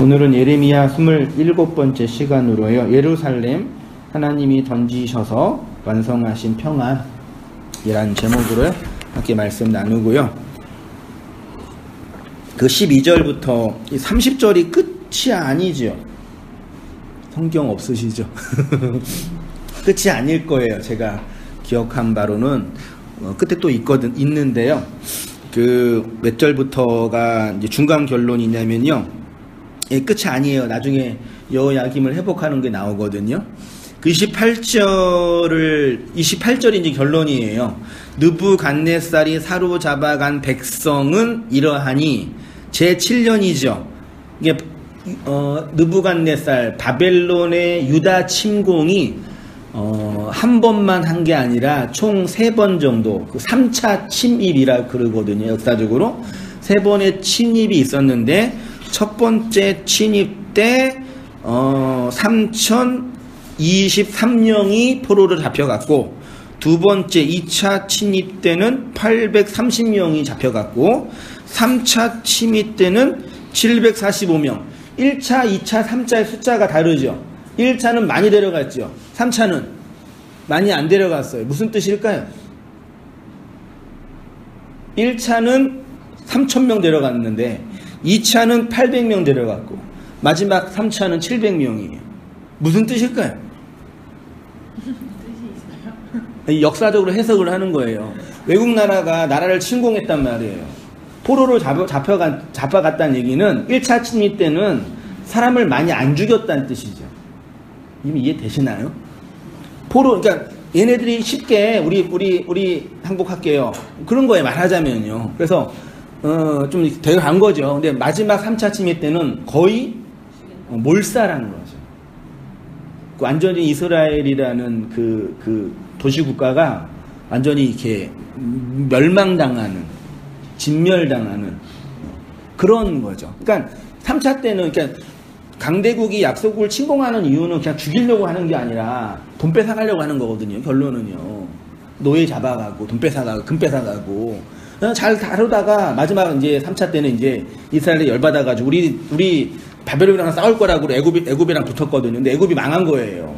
오늘은 예레미야 27번째 시간으로요. 예루살렘 하나님이 던지셔서 완성하신 평안이라는 제목으로 함께 말씀 나누고요. 그 12절부터 30절이 끝이 아니죠. 성경 없으시죠? 끝이 아닐 거예요. 제가 기억한 바로는 끝에 또 있는데요. 그 몇 절부터가 이제 중간 결론이 있냐면요. 예, 끝이 아니에요. 나중에 여호야김을 회복하는 게 나오거든요. 그 28절이 이제 결론이에요. 느부갓네살이 사로잡아간 백성은 이러하니 제7년이죠. 이게 느부갓네살 바벨론의 유다 침공이 한 번만 한 게 아니라 총 3번 정도, 그 3차 침입이라 그러거든요. 역사적으로 3번의 침입이 있었는데 첫 번째 침입 때 3023명이 포로로 잡혀갔고, 두 번째 2차 침입 때는 830명이 잡혀갔고, 3차 침입 때는 745명. 1차, 2차, 3차의 숫자가 다르죠. 1차는 많이 데려갔죠. 3차는 많이 안 데려갔어요. 무슨 뜻일까요? 1차는 3000명 데려갔는데 2차는 800명 데려갔고 마지막 3차는 700명이에요. 무슨 뜻일까요? 역사적으로 해석을 하는 거예요. 외국 나라가 나라를 침공했단 말이에요. 포로로 잡아갔다는 얘기는 1차 침입 때는 사람을 많이 안 죽였다는 뜻이죠. 이미 이해되시나요? 그러니까 얘네들이 쉽게 우리 항복할게요. 그런 거에 말하자면요. 그래서 좀 되어간 거죠. 근데 마지막 3차 침입 때는 거의 몰살한 거죠. 완전히 이스라엘이라는 그 도시국가가 완전히 이렇게 멸망당하는, 진멸당하는 그런 거죠. 그러니까 3차 때는, 그러니까 강대국이 약소국을 침공하는 이유는 그냥 죽이려고 하는 게 아니라 돈 뺏어가려고 하는 거거든요. 결론은요. 노예 잡아가고, 돈 뺏어가고, 금 뺏어가고. 잘 다루다가 마지막 이제 3차 때는 이제 이스라엘이 열받아가지고 우리 바벨론이랑 싸울 거라고 애굽이랑 붙었거든요. 근데 애굽이 망한 거예요.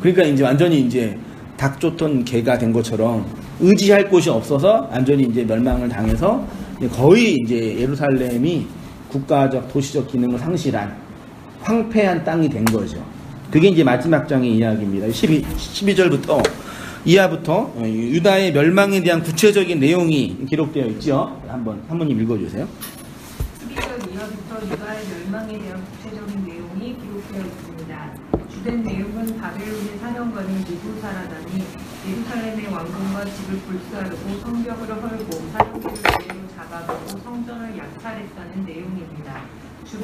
그러니까 이제 완전히 이제 닭 쫓던 개가 된 것처럼 의지할 곳이 없어서 완전히 이제 멸망을 당해서 거의 이제 예루살렘이 국가적 도시적 기능을 상실한 황폐한 땅이 된 거죠. 그게 이제 마지막 장의 이야기입니다. 12절부터 이하부터 유다의 멸망에 대한 구체적인 내용이 기록되어 있죠. 한번 사모님 읽어주세요. 12절 이하부터 유다의 멸망에 대한 구체적인 내용이 기록되어 있습니다. 주된 내용은 바벨론의 사령관인 느부사라단이 예루살렘의 왕궁과 집을 불사르고 성벽을 헐고 사람들을 노예로 잡아가고 성전을 약탈했다는 내용입니다. 주로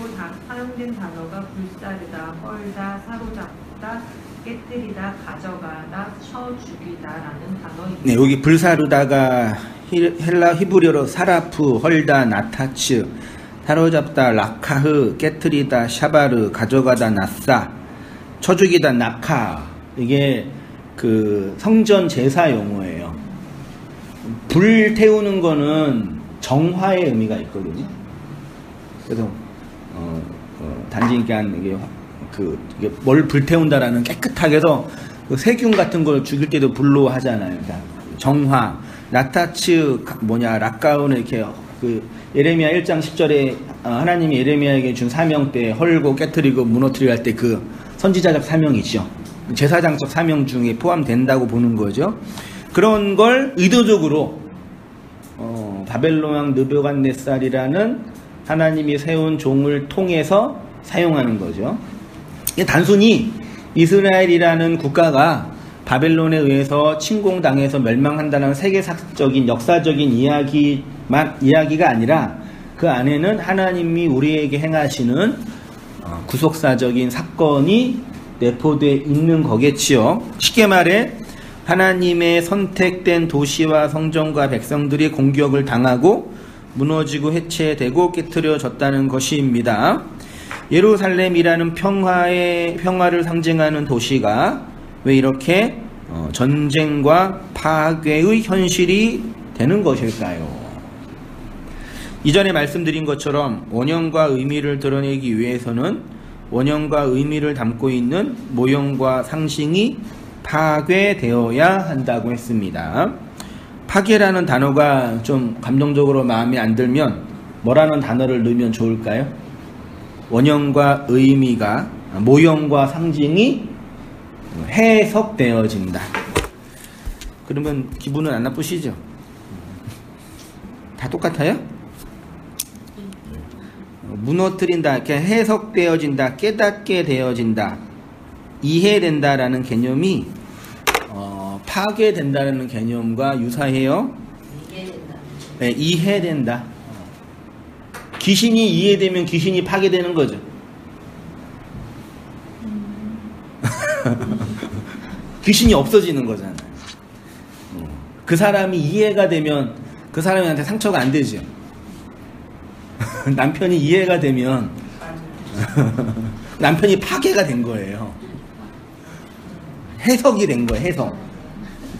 사용된 단어가 불사르다, 헐다, 사로잡다, 깨뜨리다, 가져가다, 쳐 죽이다라는 단어입니다. 네, 여기 불사르다가 헬라 히브리어로 사라프, 헐다, 나타츠, 사로잡다, 라카흐, 깨뜨리다, 샤바르, 가져가다, 나싸, 쳐 죽이다, 나카. 이게 그 성전 제사 용어예요. 불 태우는 거는 정화의 의미가 있거든요. 그래서 단지 이게 뭘 불태운다라는 깨끗하게 해서 그 세균 같은 걸 죽일 때도 불로 하잖아요. 그러니까 정화, 나타츠 락가운을 이렇게 그 예레미야 1장 10절에 하나님이 예레미야에게 준 사명 때 헐고 깨뜨리고 무너뜨리고 할 때 그 선지자적 사명이죠. 제사장적 사명 중에 포함된다고 보는 거죠. 그런 걸 의도적으로 바벨론 왕 느부갓네살이라는 하나님이 세운 종을 통해서 사용하는 거죠. 단순히 이스라엘이라는 국가가 바벨론에 의해서 침공당해서 멸망한다는 세계사적인 역사적인 이야기가 아니라 그 안에는 하나님이 우리에게 행하시는 구속사적인 사건이 내포되어 있는 거겠지요. 쉽게 말해 하나님의 선택된 도시와 성전과 백성들이 공격을 당하고 무너지고 해체되고 깨트려졌다는 것입니다. 예루살렘이라는 평화를 상징하는 도시가 왜 이렇게 전쟁과 파괴의 현실이 되는 것일까요? 이전에 말씀드린 것처럼 원형과 의미를 드러내기 위해서는 원형과 의미를 담고 있는 모형과 상징이 파괴되어야 한다고 했습니다. 파괴라는 단어가 좀 감정적으로 마음에 안 들면 뭐라는 단어를 넣으면 좋을까요? 원형과 의미가, 모형과 상징이 해석되어진다. 그러면 기분은 안 나쁘시죠? 다 똑같아요? 무너뜨린다, 이렇게 해석되어진다, 깨닫게 되어진다, 이해된다라는 개념이 파괴된다라는 개념과 유사해요. 이해된다. 네, 이해된다. 귀신이 이해되면 귀신이 파괴되는 거죠. 귀신이 없어지는 거잖아요. 그 사람이 이해가 되면 그 사람한테 상처가 안 되죠. 남편이 이해가 되면 남편이 파괴가 된 거예요. 해석이 된 거예요. 해석.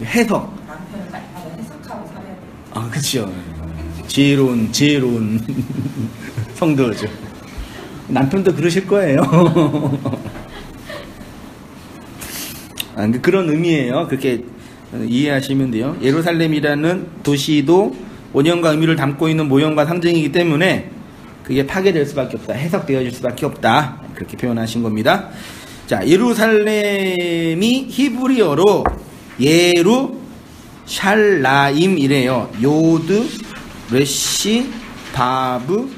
남편은 잘 해석하고 살아야 돼. 아, 그렇죠. 지혜로운 성도죠. 남편도 그러실 거예요. 그런 의미예요. 그렇게 이해하시면 돼요. 예루살렘이라는 도시도 원형과 의미를 담고 있는 모형과 상징이기 때문에 그게 파괴될 수밖에 없다. 해석되어질 수밖에 없다. 그렇게 표현하신 겁니다. 자, 예루살렘이 히브리어로 예루샬라임이래요. 요드, 레시, 바브,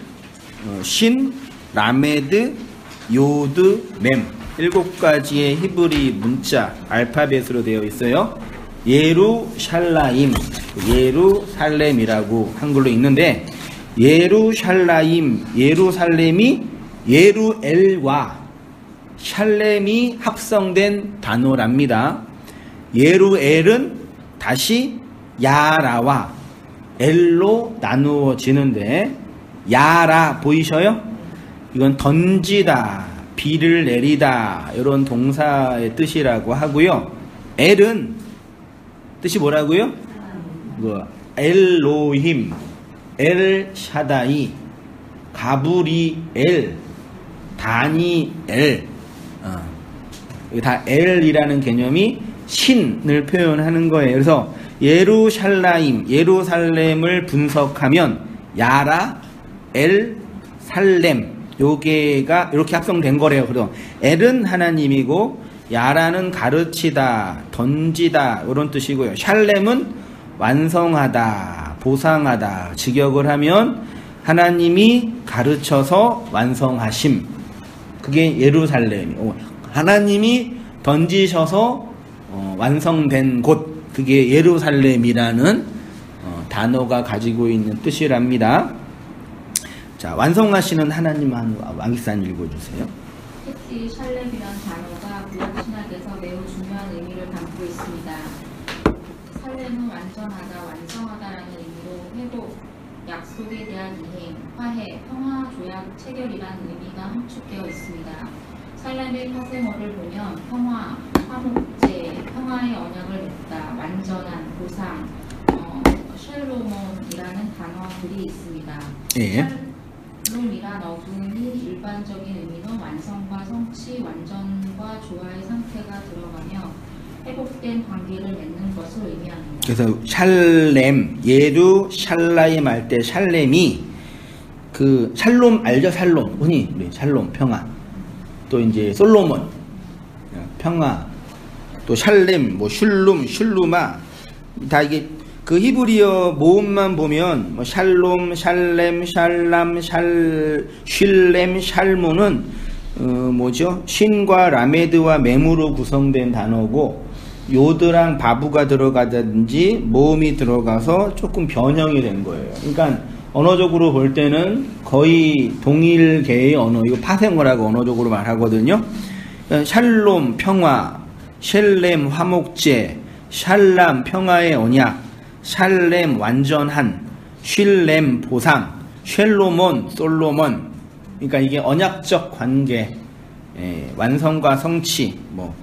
신, 라메드, 요드, mem일곱 가지의 히브리 문자 알파벳으로 되어 있어요. 예루샬라임, 예루살렘이라고 한글로 있는데, 예루살렘이 예루엘과 샬렘이 합성된 단어랍니다. 예루엘은 다시 야라와 엘로 나누어지는데, 야라 보이셔요? 이건 던지다, 비를 내리다 이런 동사의 뜻이라고 하고요. 엘은 뜻이 뭐라고요? 엘로힘, 엘샤다이, 가브리엘, 다니엘, 다 엘이라는 개념이 신을 표현하는 거예요. 그래서 예루살렘을 분석하면 야라, 엘, 살렘, 요게가 이렇게 합성된 거래요. 그래서 엘은 하나님이고 야라는 가르치다, 던지다 이런 뜻이고요. 샬렘은 완성하다, 보상하다, 직역을 하면 하나님이 가르쳐서 완성하심. 그게 예루살렘이에요. 하나님이 던지셔서 완성된 곳, 그게 예루살렘이라는 단어가 가지고 있는 뜻이랍니다. 자, 완성하시는 하나님 한 왕기산 읽어주세요. 특히 샬렘이란 단어가 구약 신학에서 매우 중요한 의미를 담고 있습니다. 살렘은 완전하다, 완성하다라는 의미로 회복, 약속에 대한 이행, 화해, 평화, 조약, 체결이란 의미가 함축되어 있습니다. 살렘의 사생어를 보면 평화, 화목제, 평화의 언약을 맺다, 완전한, 보상, 쉘로몬이라는 단어들이 있습니다. 예. 샬롬이란 어근이 일반적인 의미는 완성과 성취, 완전과 조화의 상태가 들어가며 회복된 관계를 맺는 것을 의미합니다. 그래서 샬렘, 예루샬라임 할 때 샬렘이 그 샬롬 알죠? 샬롬, 흔히 샬롬, 평화. 또 이제 솔로몬, 평화. 또 샬렘, 뭐 슐루마, 다 이게 그 히브리어 모음만 보면 뭐 샬롬, 샬렘, 샬람, 쉴렘, 샬모는 뭐죠? 신과 라메드와 mem으로 구성된 단어고, 요드랑 바부가 들어가든지 모음이 들어가서 조금 변형이 된 거예요. 그러니까 언어적으로 볼 때는 거의 동일계의 언어, 이거 파생어라고 언어적으로 말하거든요. 샬롬, 평화, 셸렘, 화목제, 샬람, 평화의 언약, 샬렘, 완전한, 쉴렘, 보상, 쉘로몬, 솔로몬. 그러니까 이게 언약적 관계, 완성과 성취, 뭐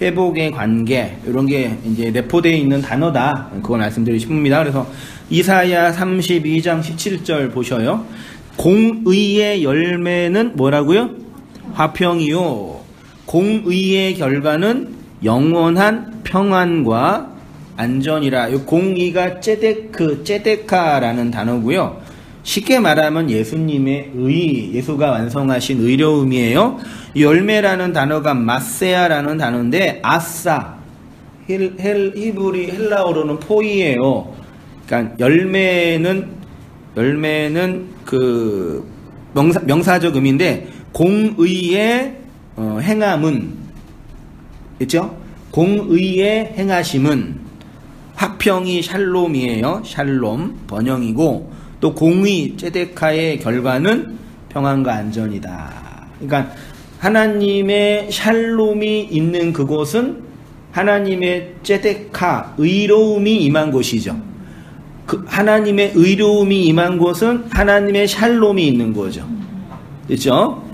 회복의 관계 이런 게 이제 내포되어 있는 단어다. 그걸 말씀드리고 싶습니다. 그래서 이사야 32장 17절 보셔요. 공의의 열매는 뭐라고요? 화평이요. 공의의 결과는 영원한 평안과 안전이라. 이 공의가 째데카라는 단어고요. 쉽게 말하면 예수님의 예수가 완성하신 의로움이에요. 열매라는 단어가 마세아라는 단어인데 아싸, 히브리 헬라어로는 포이예요. 그러니까 열매는 그 명사적 의미인데 공의의 행함은, 그렇죠? 공의의 행하심은 화평이 샬롬이에요. 샬롬 번영이고, 또 공의 째데카의 결과는 평안과 안전이다. 그러니까 하나님의 샬롬이 있는 그곳은 하나님의 째데카 의로움이 임한 곳이죠. 하나님의 의로움이 임한 곳은 하나님의 샬롬이 있는 거죠. 그렇죠?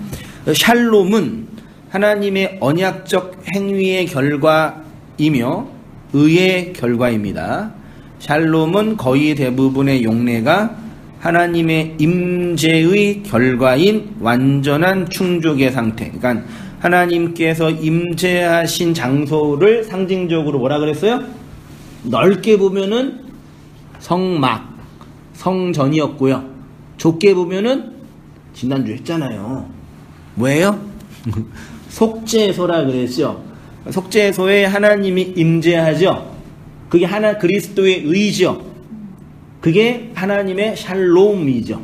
샬롬은 하나님의 언약적 행위의 결과이며 의의 결과입니다. 샬롬은 거의 대부분의 용례가 하나님의 임재의 결과인 완전한 충족의 상태. 그러니까 하나님께서 임재하신 장소를 상징적으로 뭐라 그랬어요? 넓게 보면은 성막, 성전이었고요. 좁게 보면은 지난주 했잖아요. 뭐예요? 속죄소라 그랬죠. 속죄소에 하나님이 임재하죠. 그게 그리스도의 의죠. 그게 하나님의 샬롬이죠.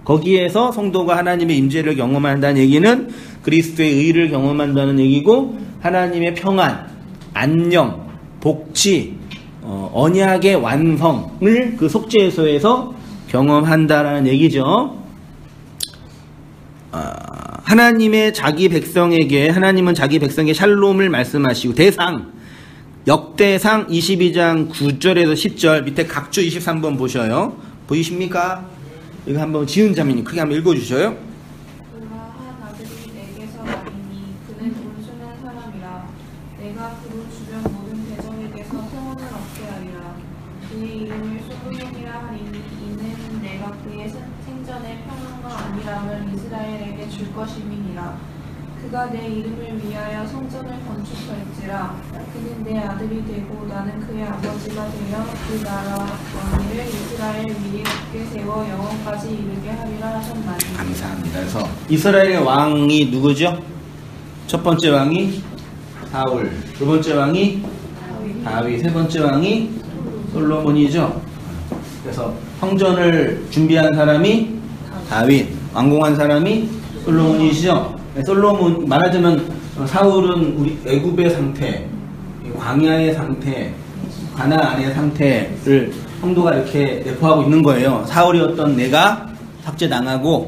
거기에서 성도가 하나님의 임재를 경험한다는 얘기는 그리스도의 의를 경험한다는 얘기고, 하나님의 평안, 안녕, 복지, 언약의 완성을 그 속죄소에서 경험한다라는 얘기죠. 하나님은 자기 백성에게 샬롬을 말씀하시고, 대상 역대상 22장 9절에서 10절 밑에 각주 23번 보셔요. 보이십니까? 이거 한번 지은 자매님 크게 한번 읽어주셔요. 그가 한 아들이 내게서 나리니 그는 온순한 사람이라. 내가 그로 주변 모든 대적에게서 평온을 얻게 하리라. 그의 이름을 솔로몬이라 하리니 이는 내가 그의 생전에 평안과 안일함을 이스라엘에게 줄 것임이니라. 그가 내 이름을 위하여 성전을 건축할지라. 그는 내 아들이 되고 나는 그의 아버지가 되어 그 나라와 왕위를 이스라엘 위에 굳게 세워 영원까지 이르게 하리라 하셨나니. 감사합니다. 그래서 이스라엘의 왕이 누구죠? 첫 번째 왕이 사울, 두 번째 왕이 다윗, 세 번째 왕이 솔로몬이죠. 그래서 성전을 준비한 사람이 다윗, 완공한 사람이 솔로몬이시죠. 솔로몬, 말하자면 사울은 우리 애굽의 상태, 광야의 상태, 가나안의 상태를 성도가 이렇게 내포하고 있는 거예요. 사울이었던 내가 삭제당하고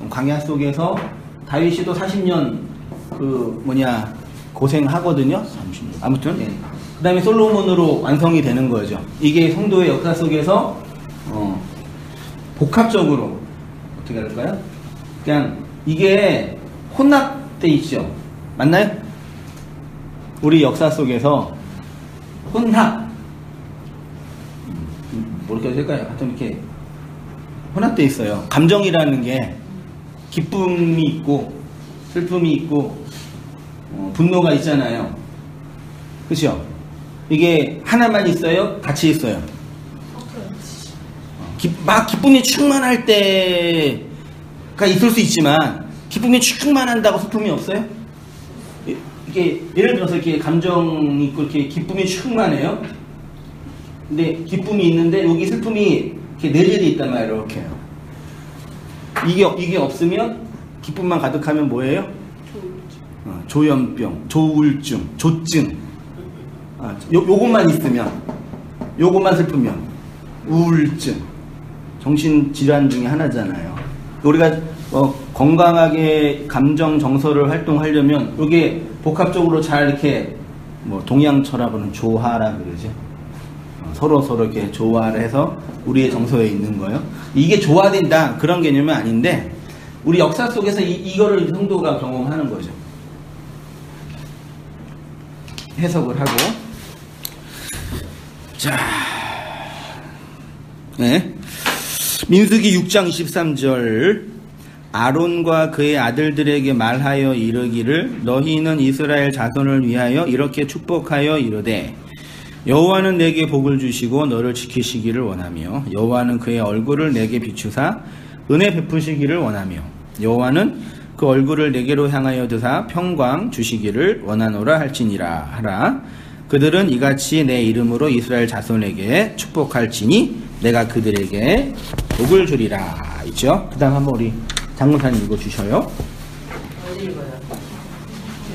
광야 속에서 다윗이 또 40년 고생하거든요. 30년. 아무튼 그 다음에 솔로몬으로 완성이 되는 거죠. 이게 성도의 역사 속에서 복합적으로 어떻게 할까요? 그냥 이게 혼합돼 있죠. 맞나요? 우리 역사 속에서 혼합, 뭐렇게 해야 될까요? 하여튼 이렇게 혼합돼 있어요. 감정이라는 게 기쁨이 있고 슬픔이 있고 분노가 있잖아요. 그렇죠? 이게 하나만 있어요? 같이 있어요? 막 기쁨이 충만할 때가 있을 수 있지만 기쁨이 충만한다고 슬픔이 없어요? 이게 예를 들어서 이렇게 감정이 있고 이렇게 기쁨이 충만해요. 근데 기쁨이 있는데 여기 슬픔이 이렇게 내재돼 있단 말이에요. 이렇게요. 이게 없으면 기쁨만 가득하면 뭐예요? 조현병, 조울증, 조증. 요것만 있으면, 요것만 슬프면 우울증, 정신질환 중에 하나잖아요. 우리가 건강하게 감정 정서를 활동하려면 이게 복합적으로 잘 이렇게 동양 철학으로는 조화라 그러죠. 서로 이렇게 조화를 해서 우리의 정서에 있는 거예요. 이게 조화된다 그런 개념은 아닌데 우리 역사 속에서 이거를 성도가 경험하는 거죠. 해석을 하고. 자, 네. 민수기 6장 23절. 아론과 그의 아들들에게 말하여 이르기를 너희는 이스라엘 자손을 위하여 이렇게 축복하여 이르되 여호와는 내게 복을 주시고 너를 지키시기를 원하며 여호와는 그의 얼굴을 내게 비추사 은혜 베푸시기를 원하며 여호와는 그 얼굴을 내게로 향하여 드사 평강 주시기를 원하노라 할지니라 하라. 그들은 이같이 내 이름으로 이스라엘 자손에게 축복할지니 내가 그들에게 복을 주리라. 있죠? 그 다음 한번 우리 장문사님 읽어주셔요. 어디 읽어요?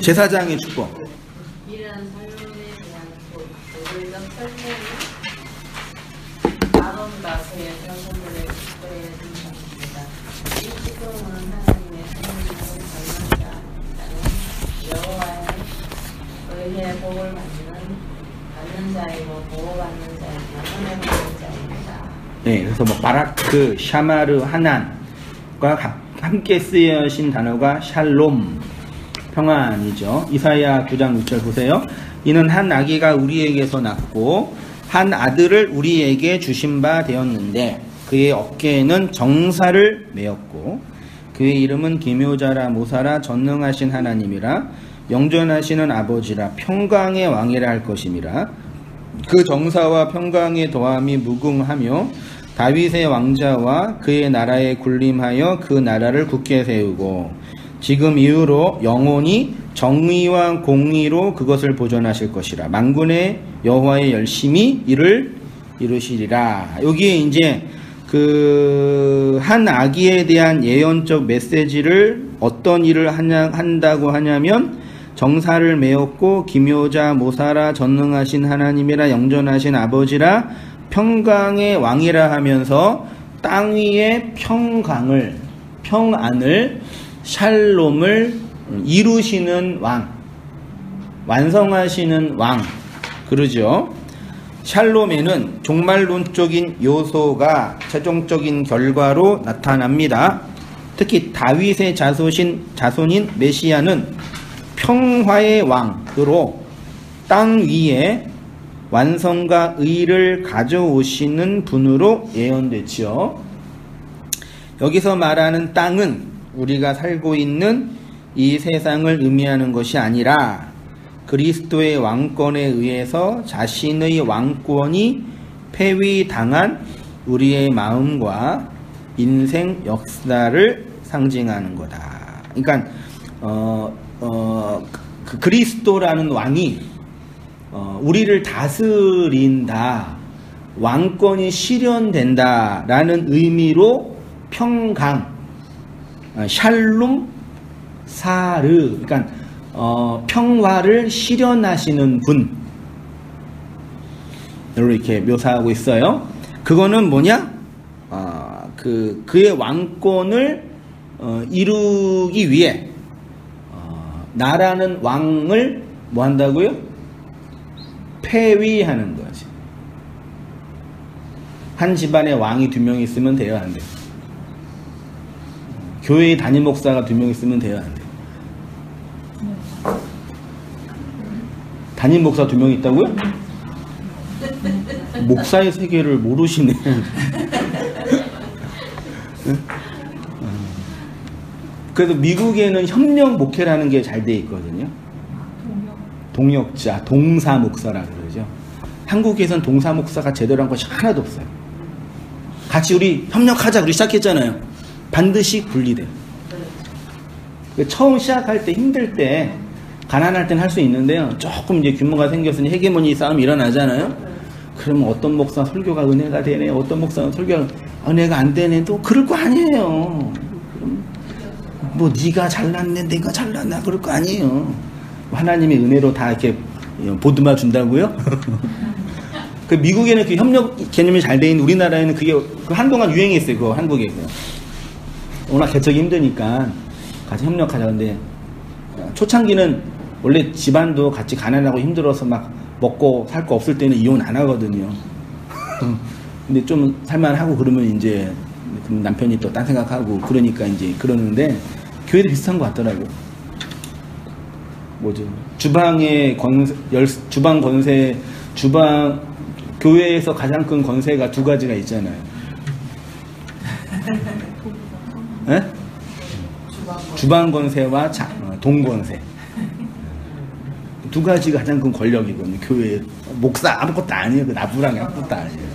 제사장의 축복. 이런 살림에 대한 복을 설명이 아론과 그의 자손들의 축복에 등장합니다. 이 축복은 하나님의 하나님을 닮았다. 여호와의 의의 복을 받는 자이고 보호받는 자이고 손해받는 자입니다. 네, 그래서 뭐 바라크, 샤마르, 하난과 함께 쓰여진 단어가 샬롬, 평안이죠. 이사야 9장 6절 보세요. 이는 한 아기가 우리에게서 낳고 한 아들을 우리에게 주신 바 되었는데 그의 어깨에는 정사를 메었고 그의 이름은 기묘자라 모사라 전능하신 하나님이라 영존하시는 아버지라 평강의 왕이라 할 것임이라. 그 정사와 평강의 도함이 무궁하며 다윗의 왕자와 그의 나라에 군림하여 그 나라를 굳게 세우고 지금 이후로 영원히 정의와 공의로 그것을 보존하실 것이라. 만군의 여호와의 열심히 이를 이루시리라. 여기에 이제 그 한 아기에 대한 예언적 메시지를 어떤 일을 한다고 하냐면 정사를 메었고 기묘자 모사라 전능하신 하나님이라 영존하신 아버지라 평강의 왕이라 하면서 땅 위에 평안을 샬롬을 이루시는 왕, 완성하시는 왕, 그러죠. 샬롬에는 종말론적인 요소가 최종적인 결과로 나타납니다. 특히 다윗의 자손인 메시아는 평화의 왕으로 땅 위에 완성과 의를 가져오시는 분으로 예언됐죠. 여기서 말하는 땅은 우리가 살고 있는 이 세상을 의미하는 것이 아니라 그리스도의 왕권에 의해서 자신의 왕권이 폐위당한 우리의 마음과 인생 역사를 상징하는 거다. 그러니까 그 그리스도라는 왕이 우리를 다스린다, 왕권이 실현된다라는 의미로 평강, 샬롬, 사르, 그러니까 평화를 실현하시는 분, 이렇게 묘사하고 있어요. 그거는 뭐냐? 그의 왕권을 이루기 위해 나라는 왕을 뭐 한다고요? 폐위하는 거지. 한 집안에 왕이 2명 있으면 돼요, 안 돼? 교회의 담임 목사가 2명 있으면 돼요, 안 돼? 담임 목사 2명 있다고요? 목사의 세계를 모르시네. 그래서 미국에는 협력 목회라는 게 잘 돼 있거든요. 동역자, 동사 목사라 그러죠. 한국에선 동사 목사가 제대로 한 것이 하나도 없어요. 같이 우리 협력하자 우리 시작했잖아요. 반드시 분리돼요. 처음 시작할 때 힘들 때 가난할 땐 할 수 있는데요. 조금 이제 규모가 생겼으니 헤게모니 싸움이 일어나잖아요. 그러면 어떤 목사 설교가 은혜가 되네, 어떤 목사는 설교가 은혜가 안 되네, 또 그럴 거 아니에요. 뭐 네가 잘났네, 내가 잘났나 그럴 거 아니에요. 하나님의 은혜로 다 이렇게 보듬어 준다고요? 그 미국에는 그 협력 개념이 잘 돼 있는 우리나라에는 그게 한동안 유행했어요. 그거 한국에서. 워낙 개척이 힘드니까 같이 협력하자. 근데 초창기는 원래 집안도 같이 가난하고 힘들어서 막 먹고 살 거 없을 때는 이혼 안 하거든요. 근데 좀 살만하고 그러면 이제 남편이 또 딴 생각하고 그러니까 이제 그러는데 교회도 비슷한 것 같더라고요. 뭐죠? 주방의 권세, 주방 권세, 교회에서 가장 큰 권세가 두 가지가 있잖아요. 네? 주방 권세와 돈 권세. 두 가지가 가장 큰 권력이거든요. 교회 목사 아무것도 아니에요. 그 나부랑이 아무것도 아니에요.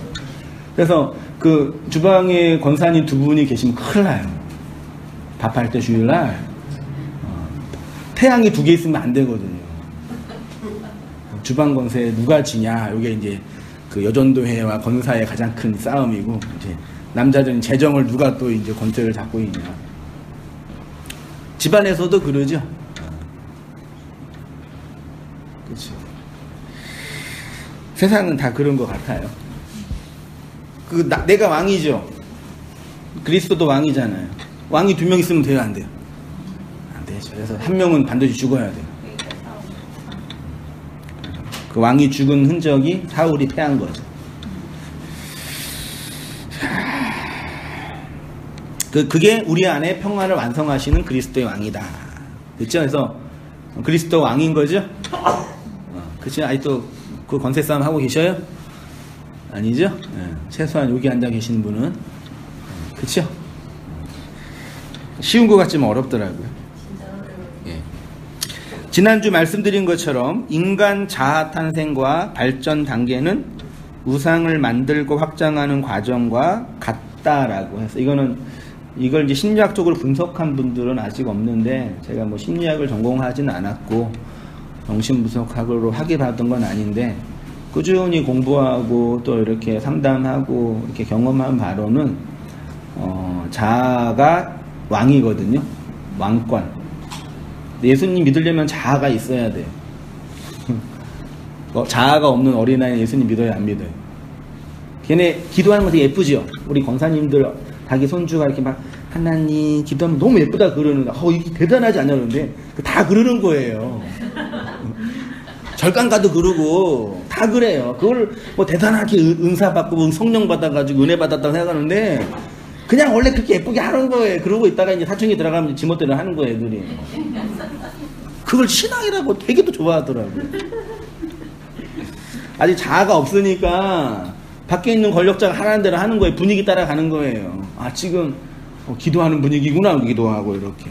그래서 그 주방에 권사님 두 분이 계시면 큰일 나요. 밥할 때 주일날 태양이 두 개 있으면 안 되거든요. 주방 권세 누가 지냐? 이게 이제 그 여전도회와 권사의 가장 큰 싸움이고, 이제 남자들은 재정을 누가 또 이제 권세를 잡고 있냐. 집안에서도 그러죠. 그렇죠. 세상은 다 그런 것 같아요. 내가 왕이죠. 그리스도도 왕이잖아요. 왕이 2명 있으면 돼요, 안 돼요? 안 되죠. 그래서 한 명은 반드시 죽어야 돼요. 그 왕이 죽은 흔적이 사울이 패한 거죠. 그게 우리 안에 평화를 완성하시는 그리스도의 왕이다. 그렇죠? 그래서 그리스도 왕인 거죠? 그렇죠? 아직도 그 권세 싸움 하고 계셔요? 아니죠? 최소한 여기 앉아 계신 분은. 그렇죠? 쉬운 것 같지만 어렵더라고요. 예. 지난주 말씀드린 것처럼 인간 자아 탄생과 발전 단계는 우상을 만들고 확장하는 과정과 같다라고 해서 이걸 이제 심리학적으로 분석한 분들은 아직 없는데, 제가 뭐 심리학을 전공하지는 않았고 정신분석학으로 학위 받은 건 아닌데, 꾸준히 공부하고 또 이렇게 상담하고 이렇게 경험한 바로는 자아가 왕이거든요. 왕권. 예수님 믿으려면 자아가 있어야 돼요. 자아가 없는 어린아이는 예수님 믿어요, 안 믿어요? 걔네 기도하는 거 되게 예쁘지요? 우리 권사님들 자기 손주가 이렇게 막 하나님 기도하면 너무 예쁘다 그러는데, 이게 대단하지 않냐 그러는데 다 그러는 거예요. 절간 가도 그러고 다 그래요. 그걸 뭐 대단하게 은사 받고 성령 받아가지고 은혜 받았다고 생각하는데, 그냥 원래 그렇게 예쁘게 하는 거예요. 그러고 있다가 이제 사춘기 들어가면 지멋대로 하는 거예요, 애들이. 그걸 신앙이라고 되게 또 좋아하더라고요. 아직 자아가 없으니까 밖에 있는 권력자가 하라는 대로 하는 거예요. 분위기 따라가는 거예요. 지금 기도하는 분위기구나, 기도하고 이렇게.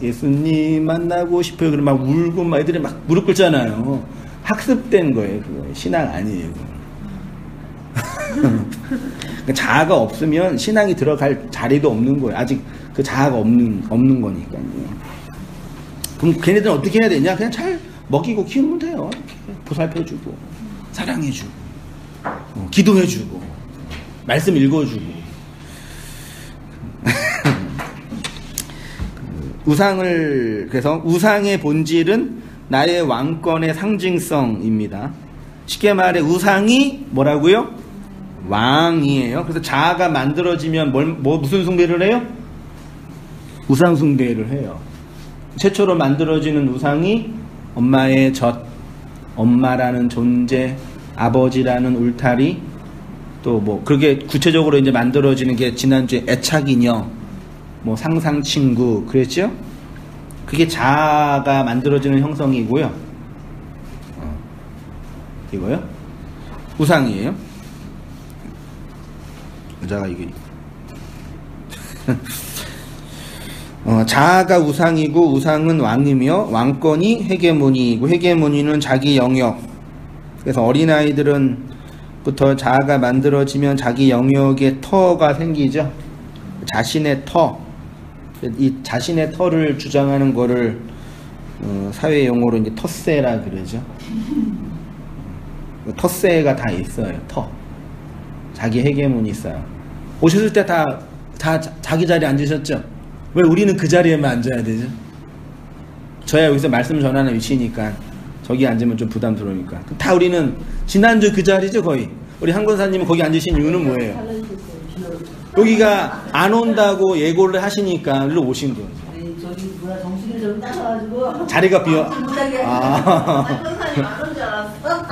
예수님 만나고 싶어요. 그러면 막 울고 막 애들이 막 무릎 꿇잖아요. 학습된 거예요, 그거. 신앙 아니에요, 그거. 자아가 없으면 신앙이 들어갈 자리도 없는 거예요. 아직 그 자아가 없는 거니까요. 그럼 걔네들은 어떻게 해야 되냐? 그냥 잘 먹이고 키우면 돼요. 이렇게 보살펴주고, 사랑해주고, 기도해주고, 말씀 읽어주고. 그래서 우상의 본질은 나의 왕권의 상징성입니다. 쉽게 말해 우상이 뭐라고요? 왕이에요. 그래서 자아가 만들어지면 무슨 숭배를 해요? 우상 숭배를 해요. 최초로 만들어지는 우상이 엄마의 젖, 엄마라는 존재, 아버지라는 울타리, 또 뭐 그게 구체적으로 이제 만들어지는 게 지난주에 애착인형, 뭐 상상친구 그랬죠? 그게 자아가 만들어지는 형성이고요. 이거요? 우상이에요. 여자가 이게 자아가 우상이고 우상은 왕이며 왕권이 헤게모니이고 헤게모니는 자기 영역. 그래서 어린아이들은부터 자아가 만들어지면 자기 영역에 터가 생기죠. 자신의 터. 이 자신의 터를 주장하는 거를 사회 용어로 이제 텃세라 그러죠. 텃세가 다 있어요. 터. 자기 헤게모니 있어요. 오셨을 때 다 자기 자리에 앉으셨죠? 왜 우리는 그 자리에만 앉아야 되죠? 저야 여기서 말씀 전하는 위치니까 저기 앉으면 좀 부담스러우니까. 다 우리는 지난주 그 자리죠, 거의. 우리 한 권사님은 거기 앉으신 이유는 뭐예요? 여기가 안 온다고 예고를 하시니까 일로 오신 거예요. 저기 정신이 좀 따라가지고 자리가 비어. 못하게 권사님 안 온 줄 알았어.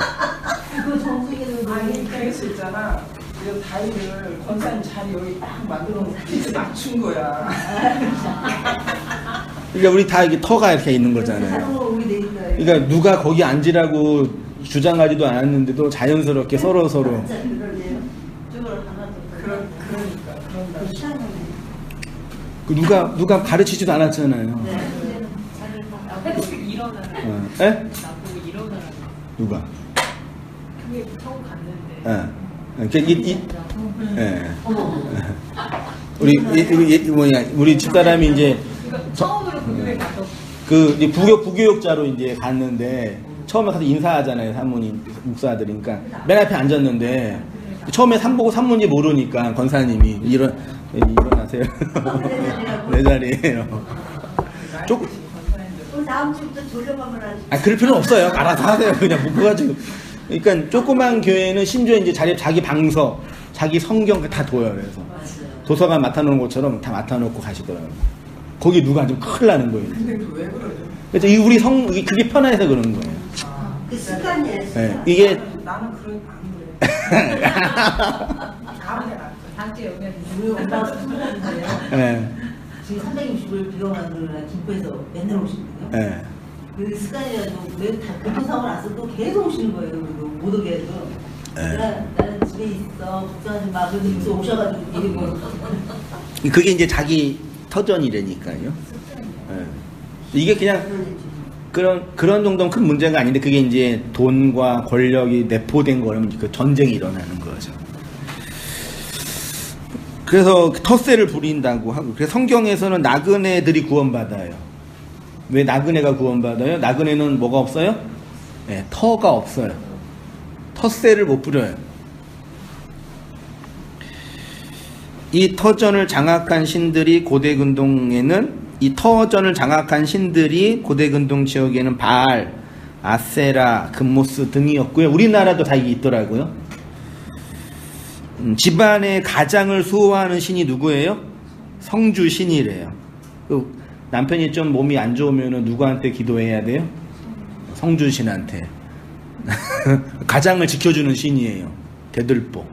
그 정신이 그럴 수 있잖아. 이거 다리를 권사님 자리 여기 딱 만들어 놓고 피트 맞춘 거야. 그러니까 우리 다 이게 터가 이렇게 있는 거잖아요. 그러니까 누가 거기 앉으라고 주장하지도 않았는데도 자연스럽게 서로 진짜 그러네요. 쪽으로 하나 더. 그러니까 그런다. 희한하네. 그 누가 가르치지도 않았잖아요. 네. 나보고 일어나라. 예? 나보고 일어나라. 누가? 그게 처음 갔는데. 예. 예. 우리 집사람이 이제 그러니까 처음으로 그 교회 가서 이제 부교육자로 이제 갔는데 처음에 가서 인사하잖아요, 사모님, 목사들이니까 맨 앞에 앉았는데 처음에 산문지 모르니까 권사님이 일어나세요. 내 자리에요. 조금 우리 다음 주부터 돌려가면 하지. 그럴 필요는 없어요. 알아서 하세요. 그냥 묶어가지고. 그러니까 조그만 교회는 심지어 이제 자기 방서, 자기 성경 다 둬요. 그래서 도서관 맡아놓은 것처럼 다 맡아놓고 가시더라고요. 거기 누가 앉으면 큰일 나는 거예요. 근데 왜 그러죠? 그래서 우리 그게 편해서 그런 거예요. 그 습관이에요. 습관. 네, 이게 나는 안 그래. 다음에 나. 다음 주에 오면 우리 엄마가 스물살인데요. 네, 지금 360을 비경만 들으라 김포에서 맨날 오시거든요. 네. 그 습관이라도 왜 다 교통사고 났어도 계속 오시는 거예요. 그리고 못 오게 해도. 나는 집에 있어. 걱정하지 마. 그래서 여기서 오셔가지고 데리고. 그게 이제 자기 터전이라니까요. 네. 이게 그냥 그런 정도는 큰 문제가 아닌데 그게 이제 돈과 권력이 내포된 거라면 그 전쟁이 일어나는 거죠. 그래서 텃세를 부린다고 하고, 그래서 성경에서는 나그네들이 구원받아요. 왜 나그네가 구원받아요? 나그네는 뭐가 없어요? 네, 터가 없어요. 텃세를 못 부려요. 이 터전을 장악한 신들이 고대근동에는 이 터전을 장악한 신들이 고대근동 지역에는 바알, 아세라, 금모스 등이었고요. 우리나라도 다 이게 있더라고요. 집안의 가장을 수호하는 신이 누구예요? 성주 신이래요. 남편이 좀 몸이 안 좋으면 누구한테 기도해야 돼요? 성주 신한테. 가장을 지켜주는 신이에요. 대들보.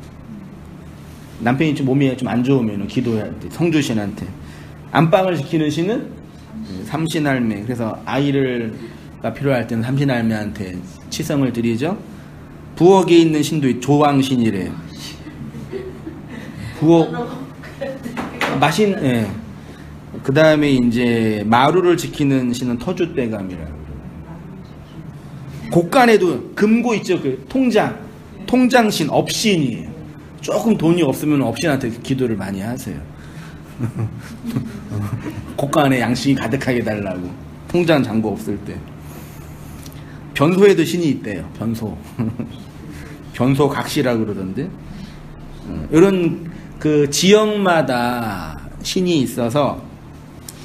남편이 좀 몸이 좀 안 좋으면 기도해야 돼. 성주 신한테. 안방을 지키는 신은 삼신할매. 그래서 아이가 필요할 때는 삼신할매한테 치성을 드리죠. 부엌에 있는 신도 조왕신이래요. 부엌 예. 그 다음에 이제 마루를 지키는 신은 터줏대감이라고. 곳간에도 금고 있죠. 그 통장신, 업신이에요. 조금 돈이 없으면 업신한테 기도를 많이 하세요. 곳간에 양식이 가득하게 달라고. 통장 잔고 없을 때. 변소에도 신이 있대요. 변소. 변소 각시라고 그러던데. 이런 그 지역마다 신이 있어서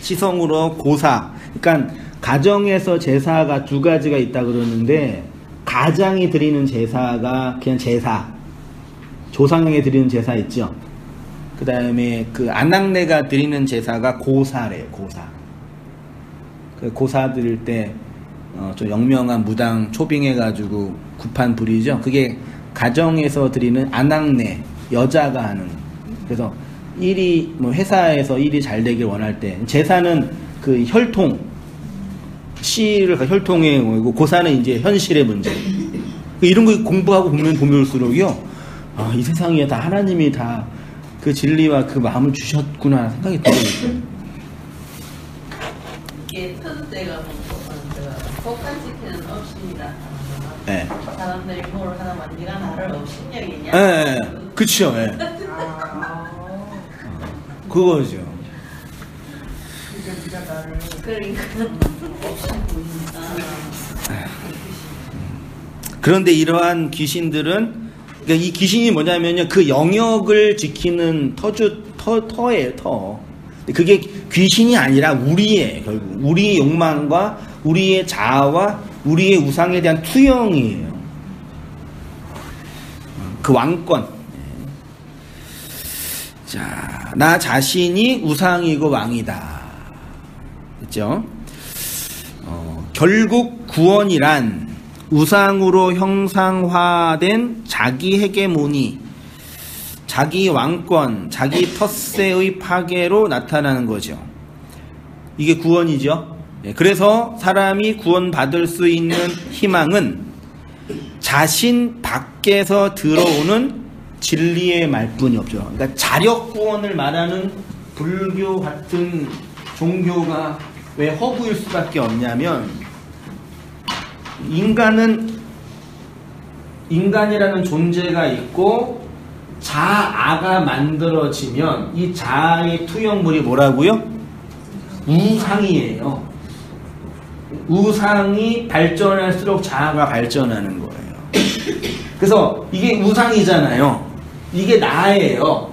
시성으로 고사. 그러니까 가정에서 제사가 두 가지가 있다 그러는데 가장이 드리는 제사가 그냥 제사. 조상에게 드리는 제사 있죠. 그 다음에 그 아낙네가 드리는 제사가 고사래요. 고사. 그 고사 드릴 때 좀 영명한 무당 초빙해가지고 구판 부리죠. 그게 가정에서 드리는 아낙네 여자가 하는. 그래서 일이 뭐 회사에서 일이 잘 되길 원할 때 제사는 그 혈통 씨를 혈통에 오고 고사는 이제 현실의 문제. 이런 거 공부하고 보면 올수록요. 아, 이 세상에 다 하나님이 다 그 진리와 그 마음을 주셨구나 생각이 들어요. 이게 터줏대가 복간시키는 업신이다. 네. 사람들이 뭘 하나만 네가 나를 업신여기냐? 네, 그쵸. 네. 그거죠. 네가 나를 그러니까 업신 보인다. 그런데 이러한 귀신들은 그러니까 이 귀신이 뭐냐면요, 그 영역을 지키는 터예요, 터. 그게 귀신이 아니라 우리의, 결국 우리의 욕망과 우리의 자아와 우리의 우상에 대한 투영이에요. 그 왕권. 자, 나 자신이 우상이고 왕이다. 그렇죠? 결국 구원이란 우상으로 형상화된 자기 헤게모니, 자기 왕권, 자기 텃세의 파괴로 나타나는 거죠. 이게 구원이죠. 그래서 사람이 구원받을 수 있는 희망은 자신 밖에서 들어오는 진리의 말뿐이 없죠. 그러니까 자력 구원을 말하는 불교 같은 종교가 왜 허구일 수밖에 없냐면, 인간이라는 존재가 있고 자아가 만들어지면 이 자아의 투영물이 뭐라고요? 우상이에요. 우상이 발전할수록 자아가 발전하는 거예요. 그래서 이게 우상이잖아요. 이게 나예요.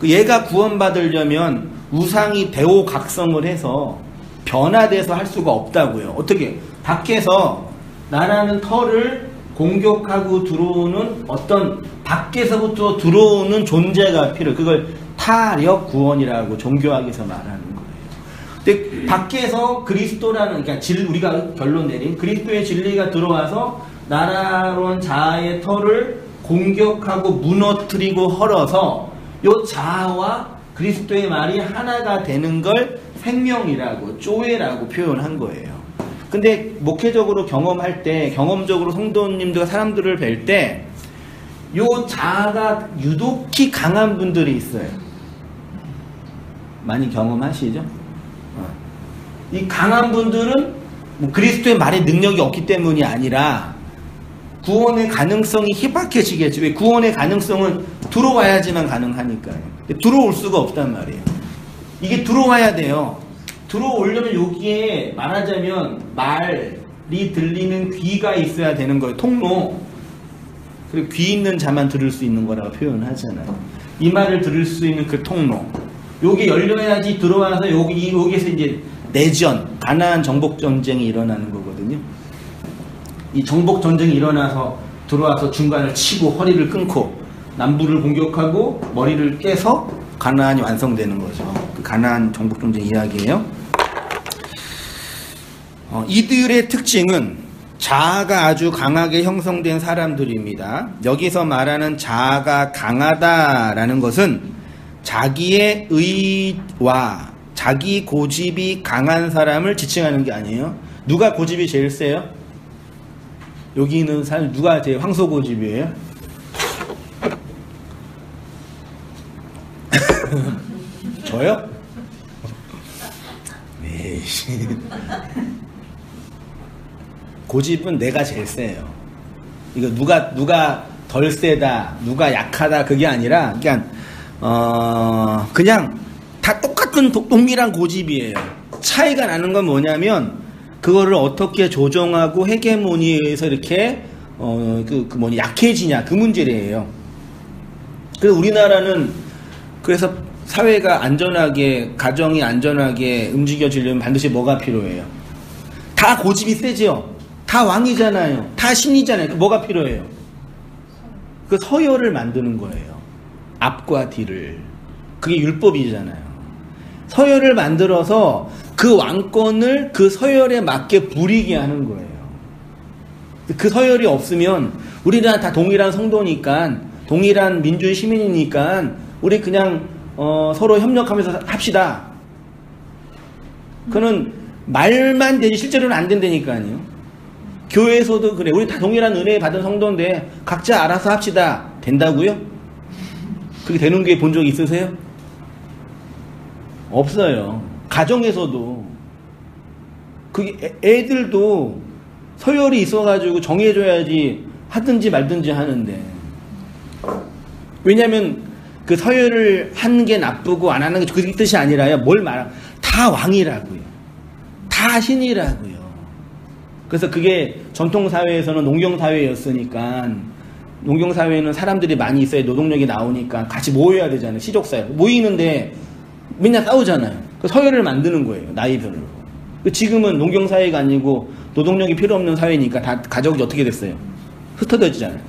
얘가 구원받으려면 우상이 대오각성을 해서 변화돼서 할 수가 없다고요. 어떻게? 밖에서 나라는 털을 공격하고 들어오는 어떤 밖에서부터 들어오는 존재가 필요해요. 그걸 타력 구원이라고 종교학에서 말하는 거예요. 근데 밖에서 그리스도라는, 그러니까 우리가 결론 내린 그리스도의 진리가 들어와서 나라론 자아의 털을 공격하고 무너뜨리고 헐어서 요 자아와 그리스도의 말이 하나가 되는 걸 생명이라고, 쪼에라고 표현한 거예요. 근데 목회적으로 경험할 때, 경험적으로 성도님들과 사람들을 뵐 때 요 자아가 유독히 강한 분들이 있어요. 많이 경험하시죠? 이 강한 분들은 뭐 그리스도의 말의 능력이 없기 때문이 아니라 구원의 가능성이 희박해지겠죠. 왜? 구원의 가능성은 들어와야지만 가능하니까요. 들어올 수가 없단 말이에요. 이게 들어와야 돼요. 들어오려면 여기에 말하자면 말이 들리는 귀가 있어야 되는 거예요. 통로. 그리고 귀 있는 자만 들을 수 있는 거라고 표현하잖아요. 이 말을 들을 수 있는 그 통로. 여기 열려야지 들어와서 여기서 이제 내전, 가나안 정복 전쟁이 일어나는 거거든요. 이 정복 전쟁이 일어나서 들어와서 중간을 치고 허리를 끊고 남부를 공격하고 머리를 깨서 가나안이 완성되는 거죠. 그 가나안 정복 전쟁 이야기예요. 이들의 특징은 자아가 아주 강하게 형성된 사람들입니다. 여기서 말하는 자아가 강하다라는 것은 자기의 의와 자기 고집이 강한 사람을 지칭하는 게 아니에요. 누가 고집이 제일 세요? 여기 있는 사람 누가 제일 황소 고집이에요? 저요? 에이씨. 고집은 내가 제일 세요. 이거 누가 덜 세다, 누가 약하다 그게 아니라 그냥 다 똑같은 동일한 고집이에요. 차이가 나는 건 뭐냐면 그거를 어떻게 조정하고 헤게모니에서 이렇게 약해지냐 그 문제래요. 그래서 우리나라는 그래서 사회가 안전하게, 가정이 안전하게 움직여지려면 반드시 뭐가 필요해요? 다 고집이 세죠. 다 왕이잖아요. 다 신이잖아요. 뭐가 필요해요? 그 서열을 만드는 거예요. 앞과 뒤를. 그게 율법이잖아요. 서열을 만들어서 그 왕권을 그 서열에 맞게 부리게 하는 거예요. 그 서열이 없으면 우리는 다 동일한 성도니까, 동일한 민주주의 시민이니까 우리 그냥 서로 협력하면서 합시다. 그는 말만 되지 실제로는 안 된다니까요. 교회에서도 그래. 우리 다 동일한 은혜 받은 성도인데 각자 알아서 합시다. 된다고요? 그게 되는 게 본 적 있으세요? 없어요. 가정에서도 그게 애들도 서열이 있어가지고 정해줘야지 하든지 말든지 하는데, 왜냐면 그 서열을 하는 게 나쁘고 안 하는 게 그 뜻이 아니라요. 뭘 말하면 다 왕이라고요. 다 신이라고요. 그래서 그게 전통사회에서는 농경사회였으니까, 농경사회는 사람들이 많이 있어야 노동력이 나오니까 같이 모여야 되잖아요. 시족사회. 모이는데 맨날 싸우잖아요. 그 서열을 만드는 거예요. 나이별로. 지금은 농경사회가 아니고 노동력이 필요 없는 사회니까 다 가족이 어떻게 됐어요? 흩어져지잖아요.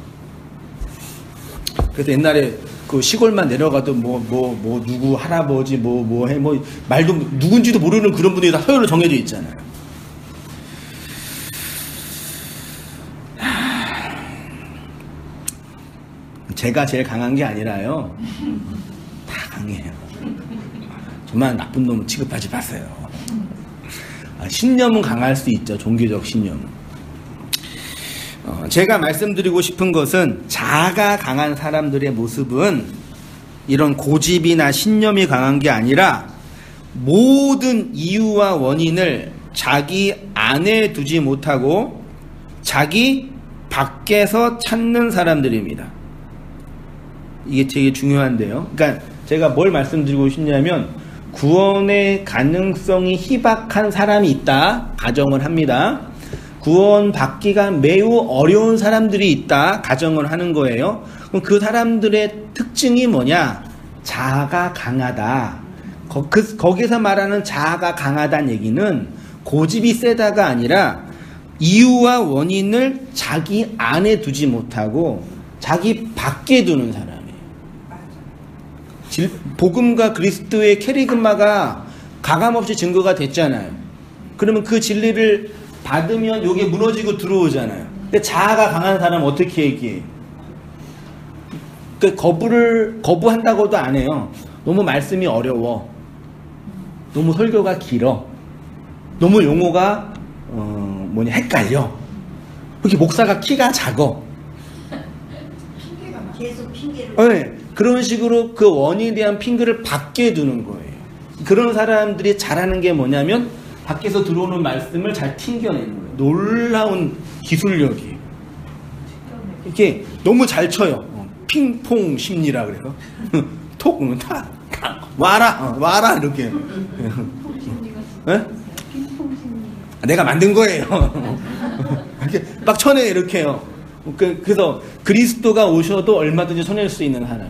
그래서 옛날에 그 시골만 내려가도 누구 할아버지 말도 누군지도 모르는 그런 분들이 다 서열로 정해져 있잖아요. 제가 제일 강한 게 아니라요. 다 강해요. 정말 나쁜 놈은 취급하지 마세요. 신념은 강할 수 있죠. 종교적 신념은. 제가 말씀드리고 싶은 것은 자아가 강한 사람들의 모습은 이런 고집이나 신념이 강한 게 아니라 모든 이유와 원인을 자기 안에 두지 못하고 자기 밖에서 찾는 사람들입니다. 이게 되게 중요한데요. 그러니까 제가 뭘 말씀드리고 싶냐면 구원의 가능성이 희박한 사람이 있다 가정을 합니다. 구원 받기가 매우 어려운 사람들이 있다 가정을 하는 거예요. 그럼 그 사람들의 특징이 뭐냐? 자아가 강하다. 거기서 말하는 자아가 강하다는 얘기는 고집이 세다가 아니라 이유와 원인을 자기 안에 두지 못하고 자기 밖에 두는 사람이에요. 복음과 그리스도의 캐리그마가 가감없이 증거가 됐잖아요. 그러면 그 진리를 받으면 이게 무너지고 들어오잖아요. 근데 자아가 강한 사람은 어떻게 얘기해요? 거부한다고도 안 해요. 너무 말씀이 어려워. 너무 설교가 길어. 너무 용어가 헷갈려. 이렇게 목사가 키가 작어. 계속 핑계를. 네, 그런 식으로 그 원인에 대한 핑계를 밖에 두는 거예요. 그런 사람들이 잘하는 게 뭐냐면 밖에서 들어오는 말씀을 잘 튕겨내는 거예요. 놀라운 기술력이에요. 이렇게 너무 잘 쳐요. 핑퐁 심리라 그래요. 톡 와라 이렇게. 네? 내가 만든 거예요. 이렇게 막 쳐내 이렇게요. 그래서 그리스도가 오셔도 얼마든지 쳐낼 수 있는 사람이.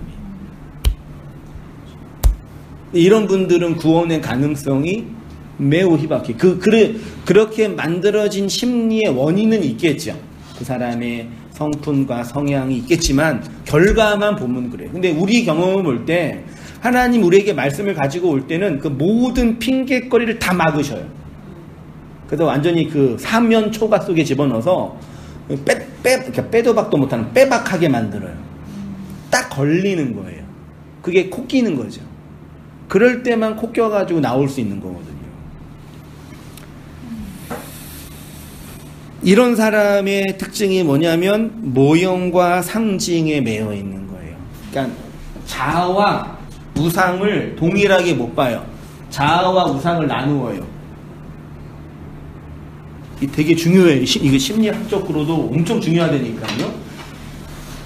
이런 분들은 구원의 가능성이 매우 희박해. 그렇게 만들어진 심리의 원인은 있겠죠. 그 사람의 성품과 성향이 있겠지만 결과만 보면 그래요. 근데 우리 경험을 볼 때 하나님 우리에게 말씀을 가지고 올 때는 그 모든 핑계거리를 다 막으셔요. 그래서 완전히 그 사면 초가 속에 집어넣어서 빼도 박도 못하는 빼박하게 만들어요. 딱 걸리는 거예요. 그게 코 끼는 거죠. 그럴 때만 코 껴가지고 나올 수 있는 거거든요. 이런 사람의 특징이 뭐냐면 모형과 상징에 매여 있는 거예요. 그러니까 자아와 우상을 동일하게 못 봐요. 자아와 우상을 나누어요. 이게 되게 중요해요. 이게 심리학적으로도 엄청 중요하다니까요.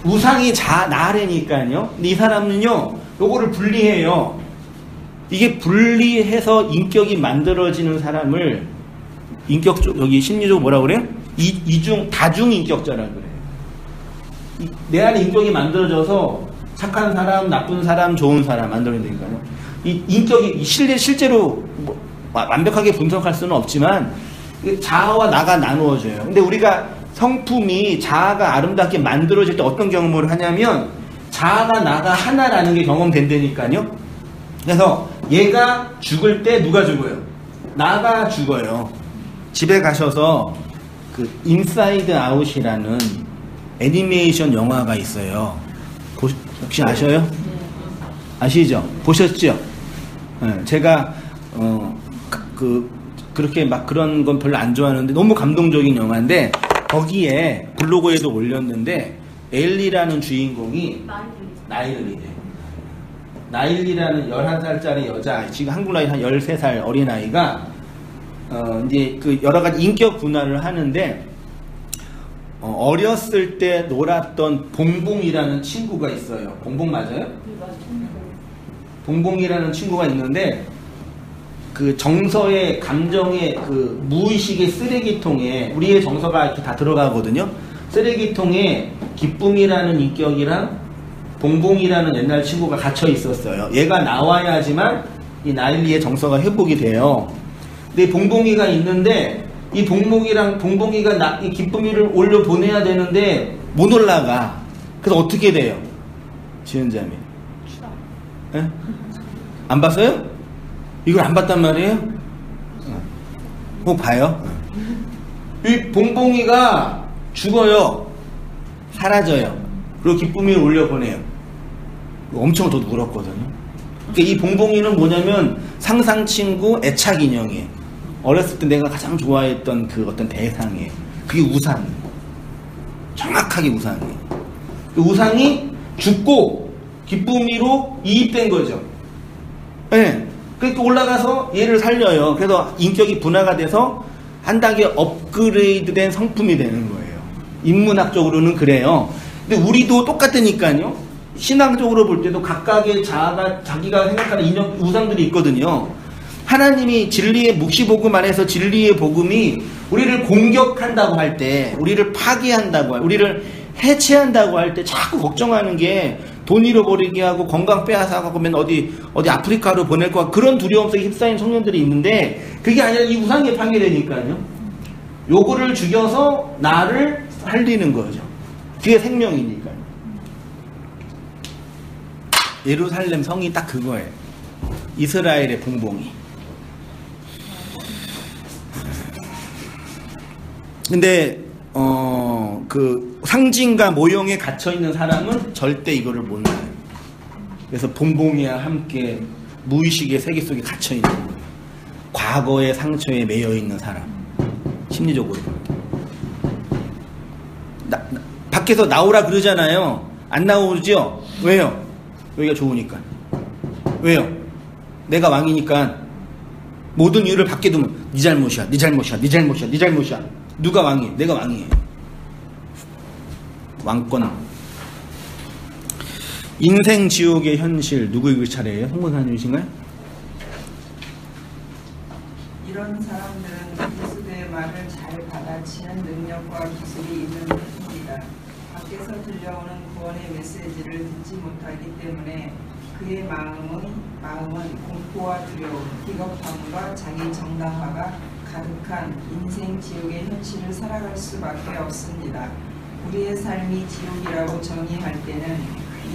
우상이 나래니까요. 근데 이 사람은요, 요거를 분리해요. 이게 분리해서 인격이 만들어지는 사람을 여기 심리적으로 뭐라 그래요? 다중인격자라고 그래요. 내 안에 인격이 만들어져서 착한 사람, 나쁜 사람, 좋은 사람 만들어진다니까요. 이 인격이 실제로 완벽하게 분석할 수는 없지만 자아와 나가 나누어져요. 근데 우리가 성품이 자아가 아름답게 만들어질 때 어떤 경험을 하냐면 자아가 나가 하나라는 게 경험된다니까요. 그래서 얘가 죽을 때 누가 죽어요? 나가 죽어요. 집에 가셔서 그 인사이드 아웃이라는 애니메이션 영화가 있어요. 혹시 아셔요? 아시죠? 보셨죠? 네, 제가 그렇게 막 그런 건 별로 안 좋아하는데 너무 감동적인 영화인데 거기에 블로그에도 올렸는데 엘리라는 주인공이 나일리라는 11살짜리 여자, 지금 한국 나이 한 13살 어린아이가 이제 그 여러 가지 인격 분할을 하는데 어렸을 때 놀았던 봉봉이라는 친구가 있어요. 봉봉 맞아요? 봉봉이라는 친구가 있는데 그 정서의 감정의 그 무의식의 쓰레기통에 우리의 정서가 이렇게 다 들어가거든요. 쓰레기통에 기쁨이라는 인격이랑 봉봉이라는 옛날 친구가 gat혀 있었어요. 얘가 나와야지만 이 나일리의 정서가 회복이 돼요. 근데 봉봉이가 있는데 이 봉봉이가 이 기쁨이를 올려 보내야 되는데 못 올라가. 그래서 어떻게 돼요? 지은자매. 네? 안 봤어요? 이걸 안 봤단 말이에요? 꼭 봐요. 이 봉봉이가 죽어요. 사라져요. 그리고 기쁨이를 올려 보내요. 엄청 더 울었거든요. 그러니까 이 봉봉이는 뭐냐면 상상 친구, 애착 인형이에요. 어렸을 때 내가 가장 좋아했던 그 어떤 대상에 그게 우상. 정확하게 우상이에요. 그 우상이 죽고 기쁨이로 이입된 거죠. 네. 그러니까 올라가서 얘를 살려요. 그래서 인격이 분화가 돼서 한 단계 업그레이드된 성품이 되는 거예요. 인문학적으로는 그래요. 근데 우리도 똑같으니까요. 신앙적으로 볼 때도 각각의 자기가 생각하는 인형, 우상들이 있거든요. 하나님이 진리의 묵시복음 안에서 진리의 복음이 우리를 공격한다고 할 때, 우리를 파괴한다고 우리를 해체한다고 할 때 자꾸 걱정하는 게 돈 잃어버리게 하고 건강 빼앗아가고 맨 어디 아프리카로 보낼 거 그런 두려움 속에 휩싸인 청년들이 있는데 그게 아니라 이 우상에 파괴되니까요. 요거를 죽여서 나를 살리는 거죠. 그게 생명이니까요. 예루살렘 성이 딱 그거예요. 이스라엘의 봉봉이. 근데 그 상징과 모형에 갇혀있는 사람은 절대 이거를 몰라요. 그래서 봉봉이와 함께 무의식의 세계 속에 갇혀있는 거예요. 과거의 상처에 매여있는 사람. 심리적으로. 밖에서 나오라 그러잖아요. 안 나오죠? 왜요? 여기가 좋으니까. 왜요? 내가 왕이니까 모든 이유를 밖에 두면 네 잘못이야, 네 잘못이야, 네 잘못이야, 네 잘못이야. 누가 왕이에요? 내가 왕이에요. 왕권. 인생 지옥의 현실. 누구 읽을 차례예요? 홍문사님이신가요? 이런 사람들은 그리스도의 말을 잘 받아치는 능력과 기술이 있는 것입니다. 밖에서 들려오는 구원의 메시지를 듣지 못하기 때문에 그의 마음은 공포와 두려움, 비겁함과 자기 정당화가 가득한 인생 지옥의 현실을 살아갈 수밖에 없습니다. 우리의 삶이 지옥이라고 정의할 때는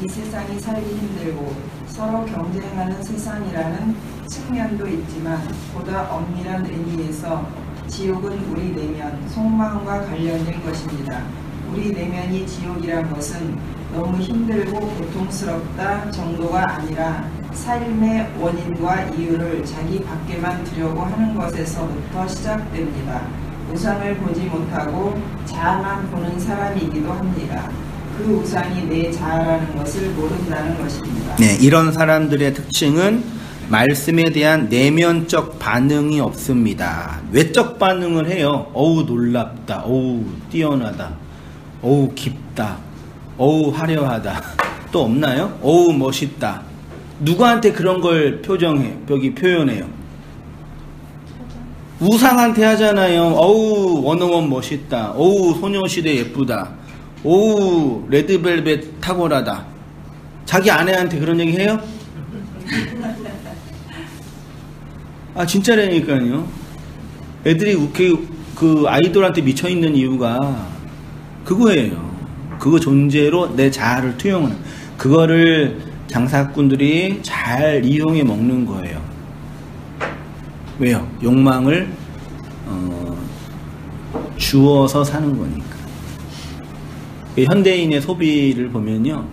이 세상이 살기 힘들고 서로 경쟁하는 세상이라는 측면도 있지만 보다 엄밀한 의미에서 지옥은 우리 내면, 속마음과 관련된 것입니다. 우리 내면이 지옥이란 것은 너무 힘들고 고통스럽다 정도가 아니라 삶의 원인과 이유를 자기 밖에만 두려고 하는 것에서부터 시작됩니다. 우상을 보지 못하고 자아만 보는 사람이기도 합니다. 그 우상이 내 자아라는 것을 모른다는 것입니다. 네, 이런 사람들의 특징은 말씀에 대한 내면적 반응이 없습니다. 외적 반응을 해요. 어우 놀랍다, 어우 뛰어나다, 어우 깊다, 어우 화려하다. 또 없나요? 어우 멋있다. 누구한테 그런 걸 표현해요? 우상한테 하잖아요. 어우 원어원 멋있다, 어우 소녀시대 예쁘다, 어우 레드벨벳 탁월하다. 자기 아내한테 그런 얘기 해요? 아 진짜라니까요. 애들이 그 아이돌한테 미쳐있는 이유가 그거예요. 그거 존재로 내 자아를 투영하는, 그거를 장사꾼들이 잘 이용해 먹는 거예요. 왜요? 욕망을 주어서 사는 거니까. 현대인의 소비를 보면요,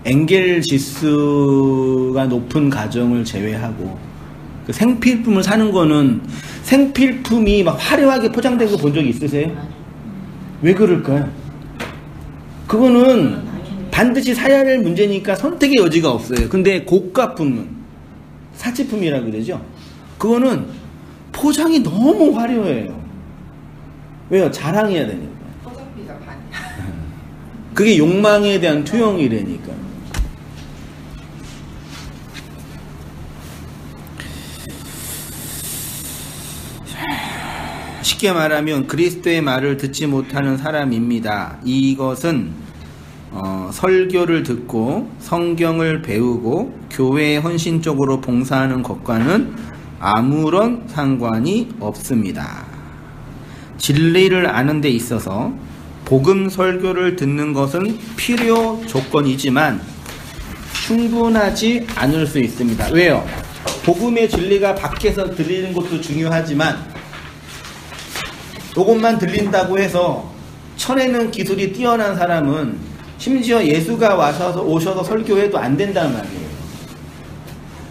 엔겔 지수가 높은 가정을 제외하고 그 생필품을 사는 거는, 생필품이 막 화려하게 포장된 거 본 적 있으세요? 왜 그럴까요? 그거는 반드시 사야 할 문제니까 선택의 여지가 없어요. 근데 고가품은 사치품이라고 그러죠. 그거는 포장이 너무 화려해요. 왜요? 자랑해야 되니까. 포장비가 반이야. 그게 욕망에 대한 투영이라니까. 쉽게 말하면 그리스도의 말을 듣지 못하는 사람입니다. 이것은 설교를 듣고 성경을 배우고 교회에 헌신적으로 봉사하는 것과는 아무런 상관이 없습니다. 진리를 아는 데 있어서 복음 설교를 듣는 것은 필요 조건이지만 충분하지 않을 수 있습니다. 왜요? 복음의 진리가 밖에서 들리는 것도 중요하지만 이것만 들린다고 해서 쳐내는 기술이 뛰어난 사람은 심지어 예수가 오셔서 설교해도 안 된단 말이에요.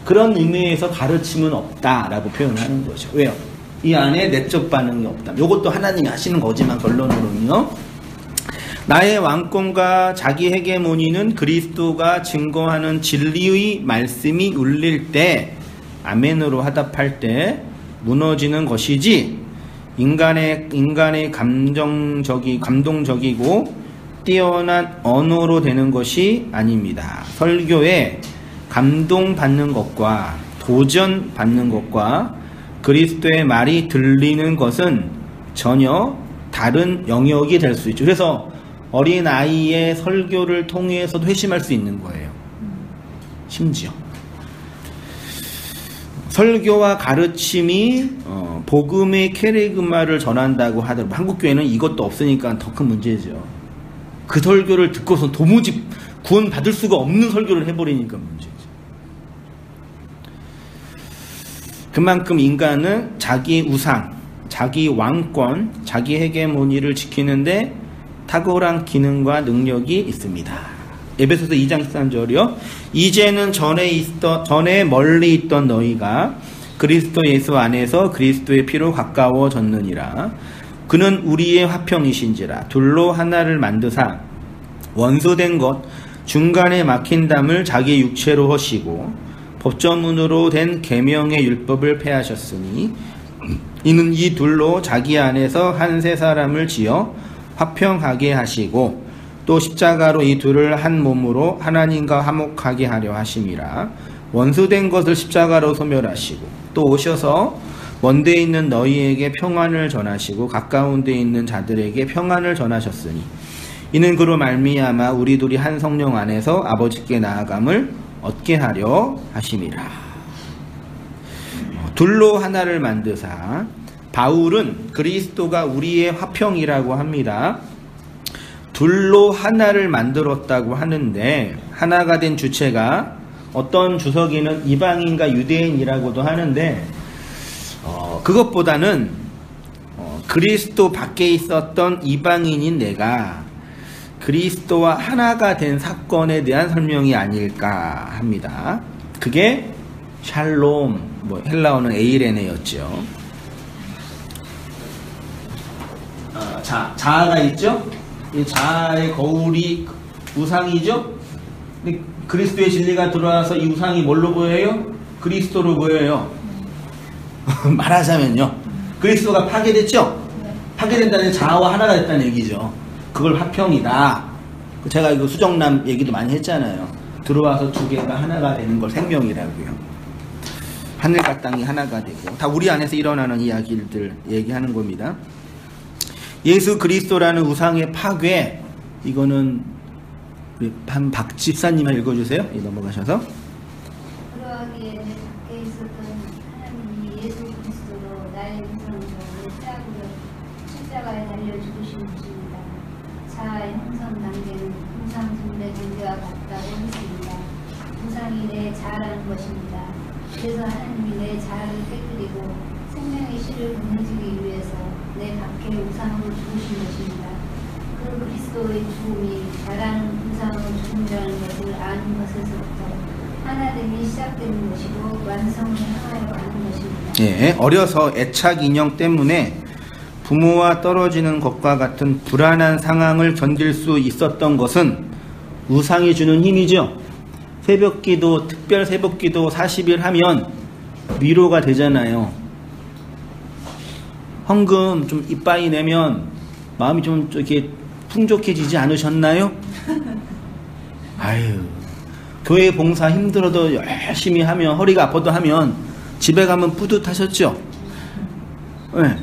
그런 의미에서 가르침은 없다라고 표현하는 거죠. 왜요? 이 안에 내적 반응이 없다. 요것도 하나님이 하시는 거지만 결론으로는요. 나의 왕권과 자기 헤게모니는 그리스도가 증거하는 진리의 말씀이 울릴 때 아멘으로 화답할 때 무너지는 것이지 인간의 감동적이고 뛰어난 언어로 되는 것이 아닙니다. 설교에 감동받는 것과 도전받는 것과 그리스도의 말이 들리는 것은 전혀 다른 영역이 될 수 있죠. 그래서 어린아이의 설교를 통해서도 회심할 수 있는 거예요. 심지어 설교와 가르침이 복음의 캐리그마를 전한다고 하더라도 한국교회는 이것도 없으니까 더 큰 문제죠. 그 설교를 듣고서 도무지 구원받을 수가 없는 설교를 해버리니까 문제죠. 그만큼 인간은 자기 우상, 자기 왕권, 자기 헤게모니를 지키는데 탁월한 기능과 능력이 있습니다. 에베소서 2장 13절이요. 이제는 전에 멀리 있던 너희가 그리스도 예수 안에서 그리스도의 피로 가까워졌느니라. 그는 우리의 화평이신지라. 둘로 하나를 만드사 원소된 것 중간에 막힌 담을 자기 육체로 하시고 법조문으로 된 계명의 율법을 폐하셨으니 이는 이 둘로 자기 안에서 한 세 사람을 지어 화평하게 하시고 또 십자가로 이 둘을 한 몸으로 하나님과 화목하게 하려 하심이라. 원수된 것을 십자가로 소멸하시고 또 오셔서 먼데 있는 너희에게 평안을 전하시고 가까운 데 있는 자들에게 평안을 전하셨으니 이는 그로 말미암아 우리 둘이 한 성령 안에서 아버지께 나아감을 얻게 하려 하심이라. 둘로 하나를 만드사 바울은 그리스도가 우리의 화평이라고 합니다. 둘로 하나를 만들었다고 하는데 하나가 된 주체가 어떤 주석이는 이방인과 유대인이라고도 하는데 그것보다는 그리스도 밖에 있었던 이방인인 내가 그리스도와 하나가 된 사건에 대한 설명이 아닐까 합니다. 그게 샬롬, 헬라어는 에이레네였죠. 자아가 있죠? 이 자아의 거울이 우상이죠? 근데 그리스도의 진리가 들어와서 이 우상이 뭘로 보여요? 그리스도로 보여요. 말하자면요. 그리스도가 파괴됐죠? 파괴된다는 자아와 하나가 됐다는 얘기죠. 그걸 화평이다. 제가 이거 수정남 얘기도 많이 했잖아요. 들어와서 두 개가 하나가 되는 걸 생명이라고요. 하늘과 땅이 하나가 되고 다 우리 안에서 일어나는 이야기들 얘기하는 겁니다. 예수 그리스도라는 우상의 파괴, 이거는 한 박 집사님 읽어주세요. 넘어가셔서. 그러하기에 내 밖에 있었던 하나님이 예수 그리스도로 나의 우상을 내 짝으로 십자가에 달려 죽으신 것입니다. 자아의 형성 단계는 우상 숭배 단계와 같다고 했습니다. 우상이 내 자아라는 것입니다. 그래서 하나님이 내 자아를 깨뜨리고 생명의 실을 무너지기 위해서 내 밖에 우상으로 죽으신 것입니다. 그 그리스도의 죽음이 나라는 우상으로 죽음이라는 것을 아는 것에서부터 하나됨이 시작되는 것이고 완성을 향하여 가는 것입니다. 예, 어려서 애착 인형 때문에 부모와 떨어지는 것과 같은 불안한 상황을 견딜 수 있었던 것은 우상이 주는 힘이죠. 새벽기도, 특별 새벽기도 40일 하면 위로가 되잖아요. 헌금 좀 이빠이 내면 마음이 좀 이렇게 풍족해지지 않으셨나요? 아유, 교회 봉사 힘들어도 열심히 하면, 허리가 아파도 하면 집에 가면 뿌듯하셨죠? 네.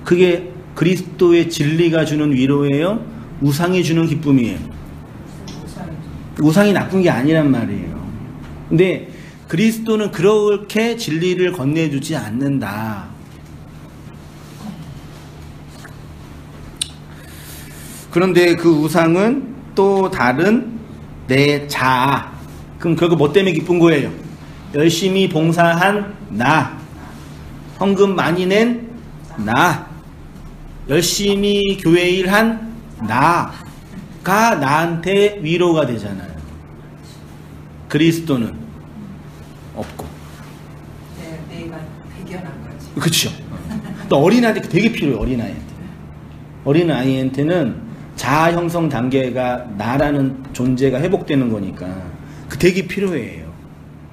그게 그리스도의 진리가 주는 위로예요? 우상이 주는 기쁨이에요? 우상이 나쁜 게 아니란 말이에요. 근데 그리스도는 그렇게 진리를 건네주지 않는다. 그런데 그 우상은 또 다른 내 자아. 그럼 결국 뭐 때문에 기쁜 거예요? 열심히 봉사한 나, 헌금 많이 낸 나, 열심히 교회 일한 나가 나한테 위로가 되잖아요. 그리스도는 없고. 내가 배견한 거지. 그렇죠. 또 어린아이한테 되게 필요해요. 어린아이한테는 자아 형성 단계가 나라는 존재가 회복되는 거니까 그 되게 필요해요.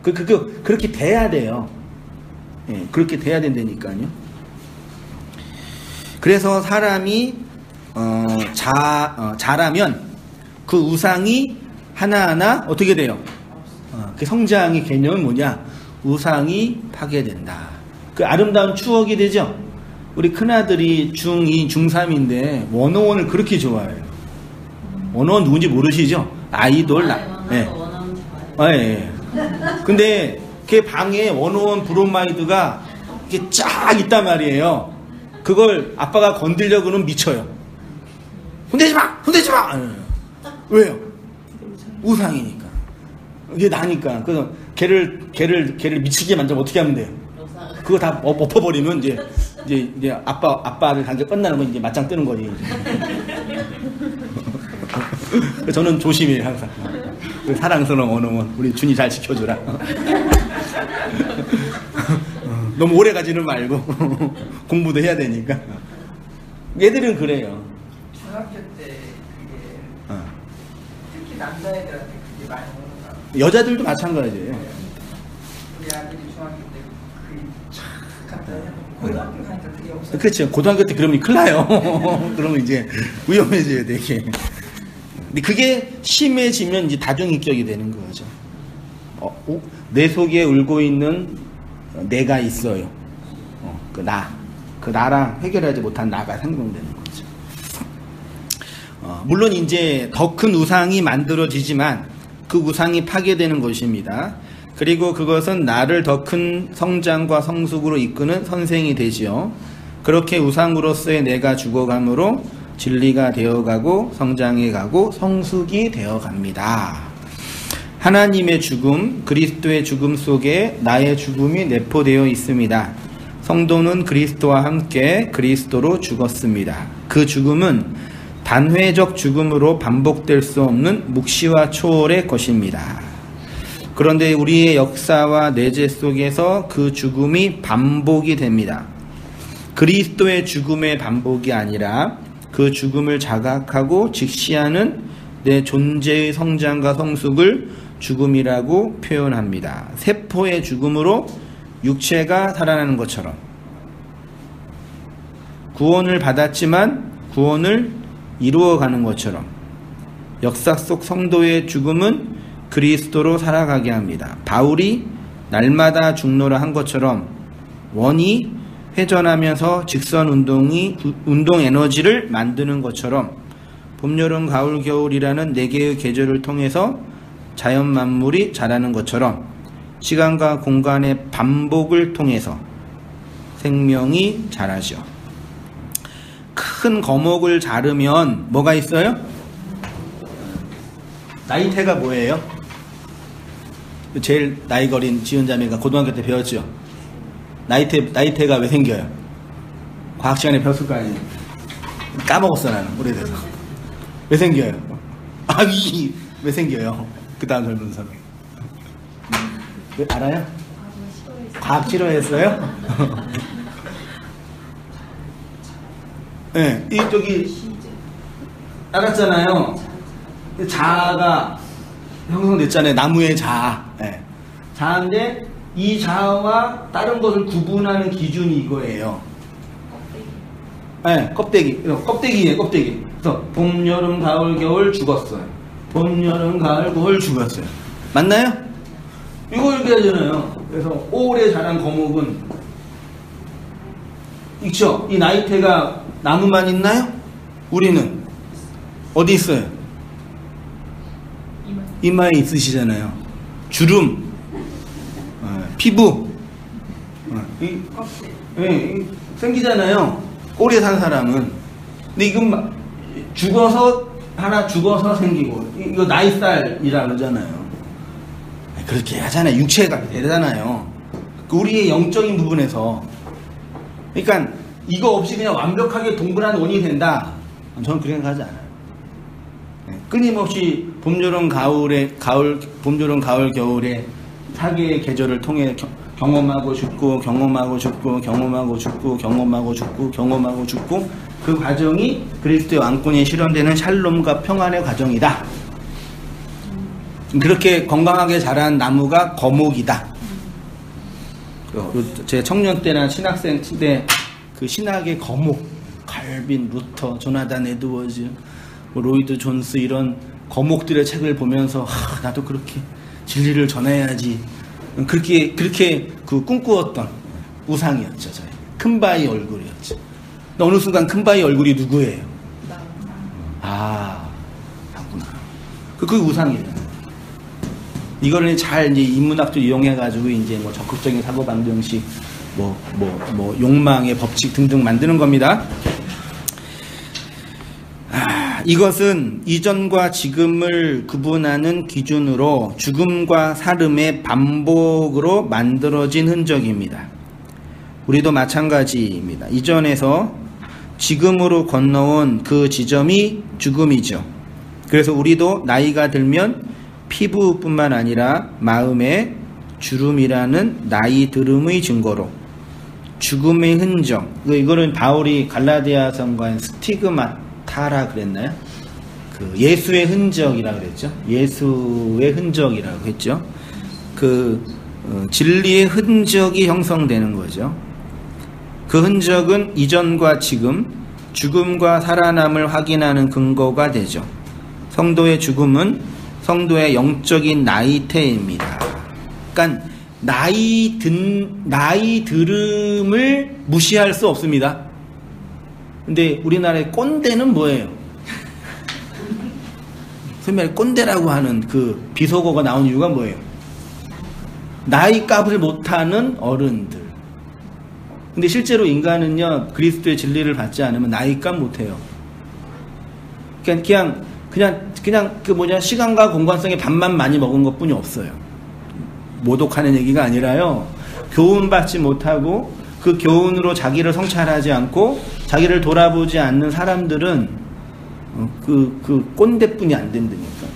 그렇게 돼야 돼요. 예, 그렇게 돼야 된다니까요. 그래서 사람이 자라면 그 우상이 하나하나 어떻게 돼요? 그 성장의 개념은 뭐냐? 우상이 파괴된다. 그 아름다운 추억이 되죠? 우리 큰아들이 중2, 중3인데 원어원을 그렇게 좋아해요. 원어원 누군지 모르시죠? 아이돌. 예. 원어원 좋아해요. 예. 근데 걔 방에 원어원 브로마이드가 이렇게 쫙 있단 말이에요. 그걸 아빠가 건들려고 그러면 미쳐요. 손대지 마! 왜요? 우상이니까. 이게 나니까. 그래서 걔를 미치게 만들면 어떻게 하면 돼요? 그거 다 엎어버리면 이제 아빠를 관계 끝나는 건 이제 맞짱 뜨는 거지. 저는 조심해요, 항상. 사랑스러운 원어원. 우리 준이 잘 지켜주라. 너무 오래 가지는 말고 공부도 해야 되니까. 얘들은 그래요. 중학교 때 그게 특히 남자애들한테 그게 많이 오는 거 같아요. 여자들도 마찬가지예요. 우리 아들이 중학교 때 그게 촥 갖다 해놓고 고등학교 가니까 그게 없어요. 그렇죠. 고등학교 때 그러면 큰일 나요. 그러면 이제 위험해져요, 되게. 근데 그게 심해지면 이제 다중인격이 되는 거죠. 내 속에 울고 있는 내가 있어요. 그 나랑 해결하지 못한 나가 생성되는 거죠. 물론 이제 더 큰 우상이 만들어지지만 그 우상이 파괴되는 것입니다. 그리고 그것은 나를 더 큰 성장과 성숙으로 이끄는 선생이 되지요. 그렇게 우상으로서의 내가 죽어감으로 진리가 되어가고 성장해가고 성숙이 되어갑니다. 하나님의 죽음, 그리스도의 죽음 속에 나의 죽음이 내포되어 있습니다. 성도는 그리스도와 함께 그리스도로 죽었습니다. 그 죽음은 단회적 죽음으로 반복될 수 없는 묵시와 초월의 것입니다. 그런데 우리의 역사와 내재 속에서 그 죽음이 반복이 됩니다. 그리스도의 죽음의 반복이 아니라 그 죽음을 자각하고 직시하는 내 존재의 성장과 성숙을 죽음이라고 표현합니다. 세포의 죽음으로 육체가 살아나는 것처럼 구원을 받았지만 구원을 이루어가는 것처럼 역사 속 성도의 죽음은 그리스도로 살아가게 합니다. 바울이 날마다 죽노라 한 것처럼 원이 회전하면서 직선 운동 에너지를 만드는 것처럼 봄, 여름, 가을, 겨울이라는 4개의 계절을 통해서 자연 만물이 자라는 것처럼 시간과 공간의 반복을 통해서 생명이 자라죠. 큰 거목을 자르면 뭐가 있어요? 나이테가 뭐예요? 제일 나이 거린 지은자매가 고등학교 때 배웠죠? 나이테가 왜 생겨요? 과학 시간에 배웠을 거 아니에요? 까먹었어, 나는. 오래돼서. 왜 생겨요? 왜 생겨요? 그 다음 젊은 사람. 왜 알아요? 과학 싫어했어요? 네, 알았잖아요. 자아가 형성됐잖아요. 나무의 자아. 네. 자아인데, 이 자아와 다른 것을 구분하는 기준이 이거예요. 네, 껍데기예요, 껍데기. 그래서 봄, 여름, 가을, 겨울 죽었어요. 봄, 여름, 가을, 겨울 죽었어요. 맞나요? 이거 이렇게 하잖아요. 그래서 오래 자란 거목은 있죠? 이 나이테가 나무만 있나요? 우리는 어디 있어요? 이마에 있으시잖아요. 주름, 피부, 생기잖아요. 오래 산 사람은. 근데 이건 죽어서 생기고, 이거 나이살이라 그러잖아요. 그렇게 하잖아요. 육체가 되잖아요. 우리의 영적인 부분에서. 그러니까 이거 없이 그냥 완벽하게 동그란 원이 된다. 저는 그렇게 생각하지 않아요. 끊임없이 봄, 여름, 가을, 겨울에 4개의 계절을 통해 경험하고 죽고 경험하고 죽고 경험하고 죽고 경험하고 죽고 경험하고 죽고 그 과정이 그리스도의 왕권에 실현되는 샬롬과 평안의 과정이다. 그렇게 건강하게 자란 나무가 거목이다. 제 청년 때나 신학생 때 그 신학의 거목, 칼빈, 루터, 조나단 에드워즈, 로이드 존스 이런 거목들의 책을 보면서 나도 그렇게 진리를 전해야지. 그렇게 그 꿈꾸었던 우상이었죠. 저희 큰바위 얼굴이었죠. 어느 순간 큰바위 얼굴이 누구예요? 나구나. 그 우상이에요. 이거를 잘 이제 인문학도 이용해가지고 이제 뭐 적극적인 사고 방정식, 욕망의 법칙 등등 만드는 겁니다. 이것은 이전과 지금을 구분하는 기준으로 죽음과 살음의 반복으로 만들어진 흔적입니다. 우리도 마찬가지입니다. 이전에서 지금으로 건너온 그 지점이 죽음이죠. 그래서 우리도 나이가 들면 피부뿐만 아니라 마음의 주름이라는 나이 들음의 증거로 죽음의 흔적, 이거는 바울이 갈라디아서인가에 스티그마타라 그랬나요? 그 예수의 흔적이라고 그랬죠. 예수의 흔적이라고 했죠. 진리의 흔적이 형성되는 거죠. 그 흔적은 이전과 지금, 죽음과 살아남을 확인하는 근거가 되죠. 성도의 죽음은 성도의 영적인 나이테입니다. 그러니까 나이 들음을 무시할 수 없습니다. 근데 우리나라의 꼰대는 뭐예요? 소위 말해 꼰대라고 하는 그 비속어가 나온 이유가 뭐예요? 나이 값을 못하는 어른들. 근데 실제로 인간은요, 그리스도의 진리를 받지 않으면 나이 값 못해요. 그냥 시간과 공간성의 밥만 많이 먹은 것 뿐이 없어요. 모독하는 얘기가 아니라요, 교훈받지 못하고 그 교훈으로 자기를 성찰하지 않고 자기를 돌아보지 않는 사람들은 그 꼰대뿐이 안 된다니까.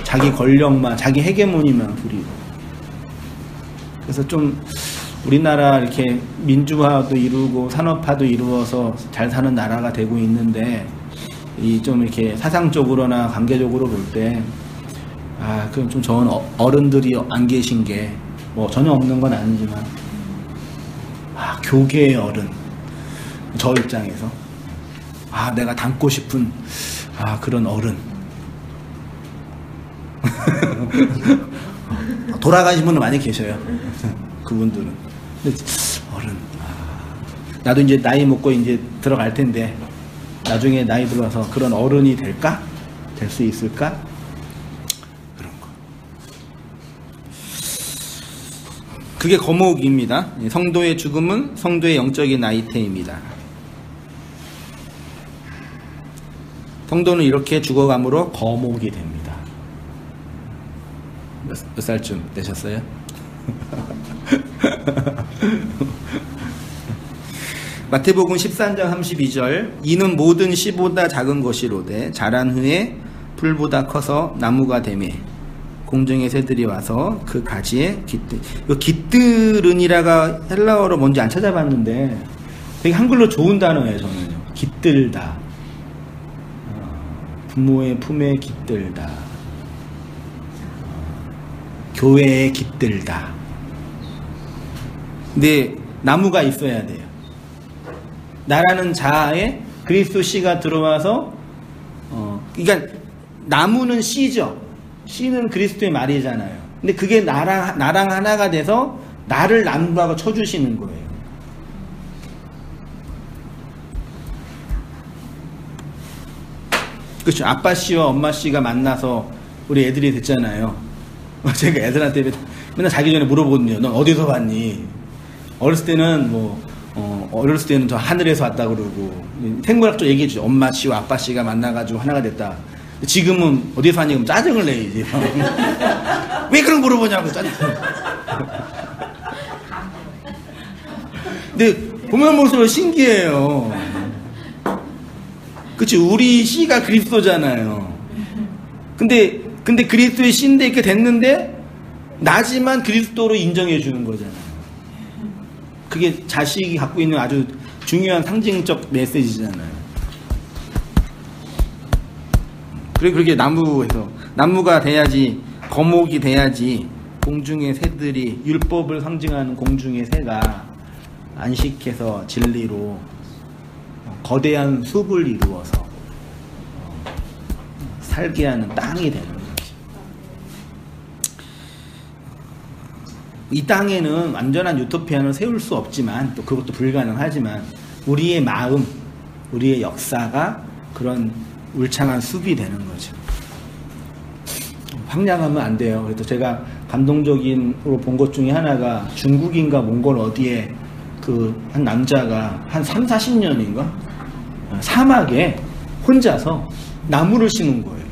자기 권력만, 자기 헤게모니만 부리고. 그래서 좀 우리나라 이렇게 민주화도 이루고 산업화도 이루어서 잘 사는 나라가 되고 있는데, 이 좀 이렇게 사상적으로나 관계적으로 볼 때, 그럼 좀 좋은 어른들이 안 계신 게 뭐 전혀 없는 건 아니지만, 교계의 어른, 저 입장에서 내가 닮고 싶은 그런 어른. 돌아가신 분은 많이 계셔요. 그분들은. 근데 어른, 나도 이제 나이 먹고 이제 들어갈 텐데 나중에 나이 들어서 그런 어른이 될까? 될 수 있을까? 그런 거. 그게 거목입니다. 성도의 죽음은 성도의 영적인 나이테입니다. 성도는 이렇게 죽어감으로 거목이 됩니다. 몇 살쯤 되셨어요? 마태복음 13장 32절, 이는 모든 씨보다 작은 것이로되 자란 후에 풀보다 커서 나무가 되매 공중의 새들이 와서 그 가지에 깃들. 깃들은이라가 헬라어로 뭔지 안 찾아봤는데 되게 한글로 좋은 단어예요. 저는요. 깃들다. 부모의 품에 깃들다. 교회에 깃들다. 근데 나무가 있어야 돼요. 나라는 자아에 그리스도 씨가 들어와서, 그러니까 나무는 씨죠. 씨는 그리스도의 말이잖아요. 근데 그게 나랑 하나가 돼서 나를 나무라고 쳐주시는 거예요. 그렇죠. 아빠 씨와 엄마 씨가 만나서 우리 애들이 됐잖아요. 제가 애들한테 맨날 자기 전에 물어보거든요. 넌 어디서 왔니? 어렸을 때는 저 하늘에서 왔다 그러고, 생물학적 얘기해주죠. 엄마 씨와 아빠 씨가 만나가지고 하나가 됐다. 지금은 어디서 왔니? 그럼 짜증을 내야지. 왜 그런 거 물어보냐고 짜증. 근데 보면 볼수록 신기해요. 그치, 우리 씨가 그리스도잖아요. 근데 그리스도의 씨인데 이렇게 됐는데, 나지만 그리스도로 인정해 주는 거잖아요. 그게 자식이 갖고 있는 아주 중요한 상징적 메시지잖아요. 그렇게 나무가 돼야지, 거목이 돼야지 공중의 새들이, 율법을 상징하는 공중의 새가 안식해서 진리로 거대한 숲을 이루어서 살게 하는 땅이 되는 거죠. 이 땅에는 완전한 유토피아는 세울 수 없지만, 또 그것도 불가능하지만, 우리의 마음, 우리의 역사가 그런 울창한 숲이 되는 거죠. 황량하면 안 돼요. 그래서 제가 감동적인으로 본 것 중에 하나가, 중국인가 몽골 어디에 한 남자가 한 3, 40년인가 사막에 혼자서 나무를 심은 거예요.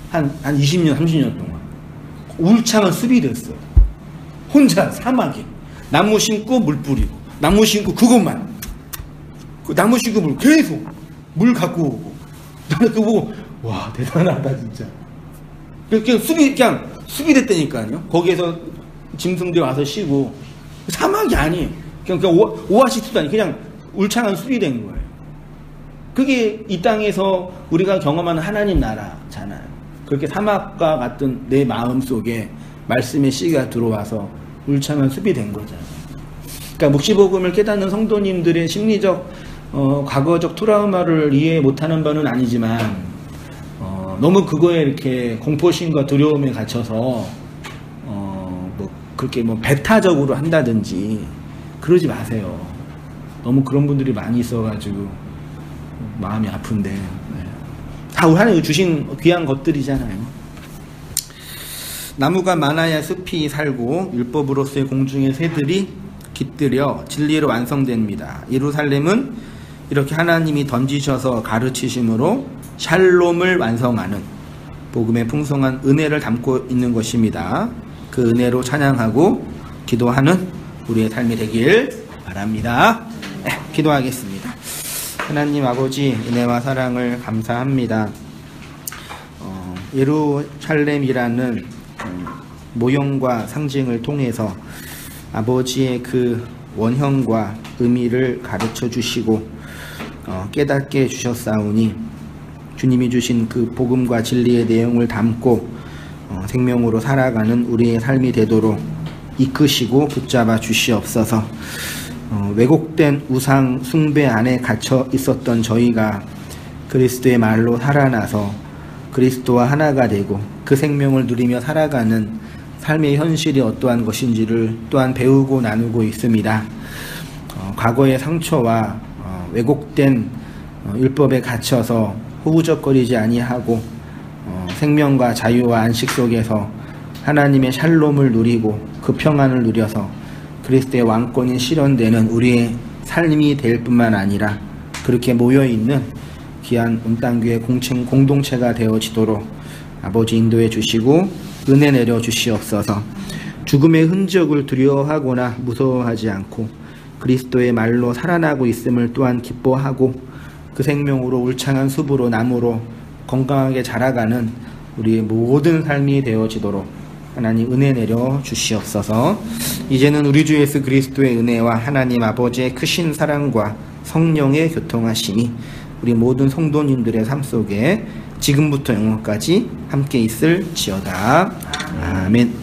한 20년, 30년 동안. 울창한 숲이 됐어요. 혼자 사막에 나무 심고 물 뿌리고, 나무 심고 그것만, 나무 심고 물 계속 물 갖고 오고. 나는 그거 보고 와, 대단하다 진짜. 그냥 숲이 됐다니까요. 거기에서 짐승들 와서 쉬고. 사막이 아니에요. 그냥 오아시스도 아니에요. 그냥 울창한 숲이 된 거예요. 그게 이 땅에서 우리가 경험하는 하나님 나라잖아요. 그렇게 사막과 같은 내 마음 속에 말씀의 씨가 들어와서 울창한 숲이 된 거잖아요. 그러니까 묵시복음을 깨닫는 성도님들의 심리적, 과거적 트라우마를 이해 못하는 바는 아니지만, 너무 그거에 이렇게 공포심과 두려움에 갇혀서, 그렇게 배타적으로 한다든지, 그러지 마세요. 너무 그런 분들이 많이 있어가지고, 마음이 아픈데. 네. 다 하나님 주신 귀한 것들이잖아요. 나무가 많아야 숲이 살고, 율법으로서의 공중의 새들이 깃들여 진리로 완성됩니다. 예루살렘은 이렇게 하나님이 던지셔서 가르치심으로 샬롬을 완성하는 복음의 풍성한 은혜를 담고 있는 것입니다. 그 은혜로 찬양하고 기도하는 우리의 삶이 되길 바랍니다. 네, 기도하겠습니다. 하나님 아버지, 은혜와 사랑을 감사합니다. 예루살렘이라는 모형과 상징을 통해서 아버지의 그 원형과 의미를 가르쳐 주시고 깨닫게 해주셨사오니, 주님이 주신 그 복음과 진리의 내용을 담고 생명으로 살아가는 우리의 삶이 되도록 이끄시고 붙잡아 주시옵소서. 왜곡된 우상 숭배 안에 갇혀 있었던 저희가 그리스도의 말로 살아나서 그리스도와 하나가 되고 그 생명을 누리며 살아가는 삶의 현실이 어떠한 것인지를 또한 배우고 나누고 있습니다. 과거의 상처와 왜곡된 율법에 갇혀서 후우적거리지 아니하고 생명과 자유와 안식 속에서 하나님의 샬롬을 누리고 그 평안을 누려서 그리스도의 왕권이 실현되는 우리의 삶이 될 뿐만 아니라 그렇게 모여있는 귀한 온땅교회 공동체가 되어지도록 아버지 인도해 주시고 은혜 내려 주시옵소서. 죽음의 흔적을 두려워하거나 무서워하지 않고 그리스도의 말로 살아나고 있음을 또한 기뻐하고 그 생명으로 울창한 숲으로 나무로 건강하게 자라가는 우리의 모든 삶이 되어지도록 하나님 은혜 내려 주시옵소서. 이제는 우리 주 예수 그리스도의 은혜와 하나님 아버지의 크신 사랑과 성령의 교통하심이 우리 모든 성도님들의 삶 속에 지금부터 영원까지 함께 있을지어다. 아멘.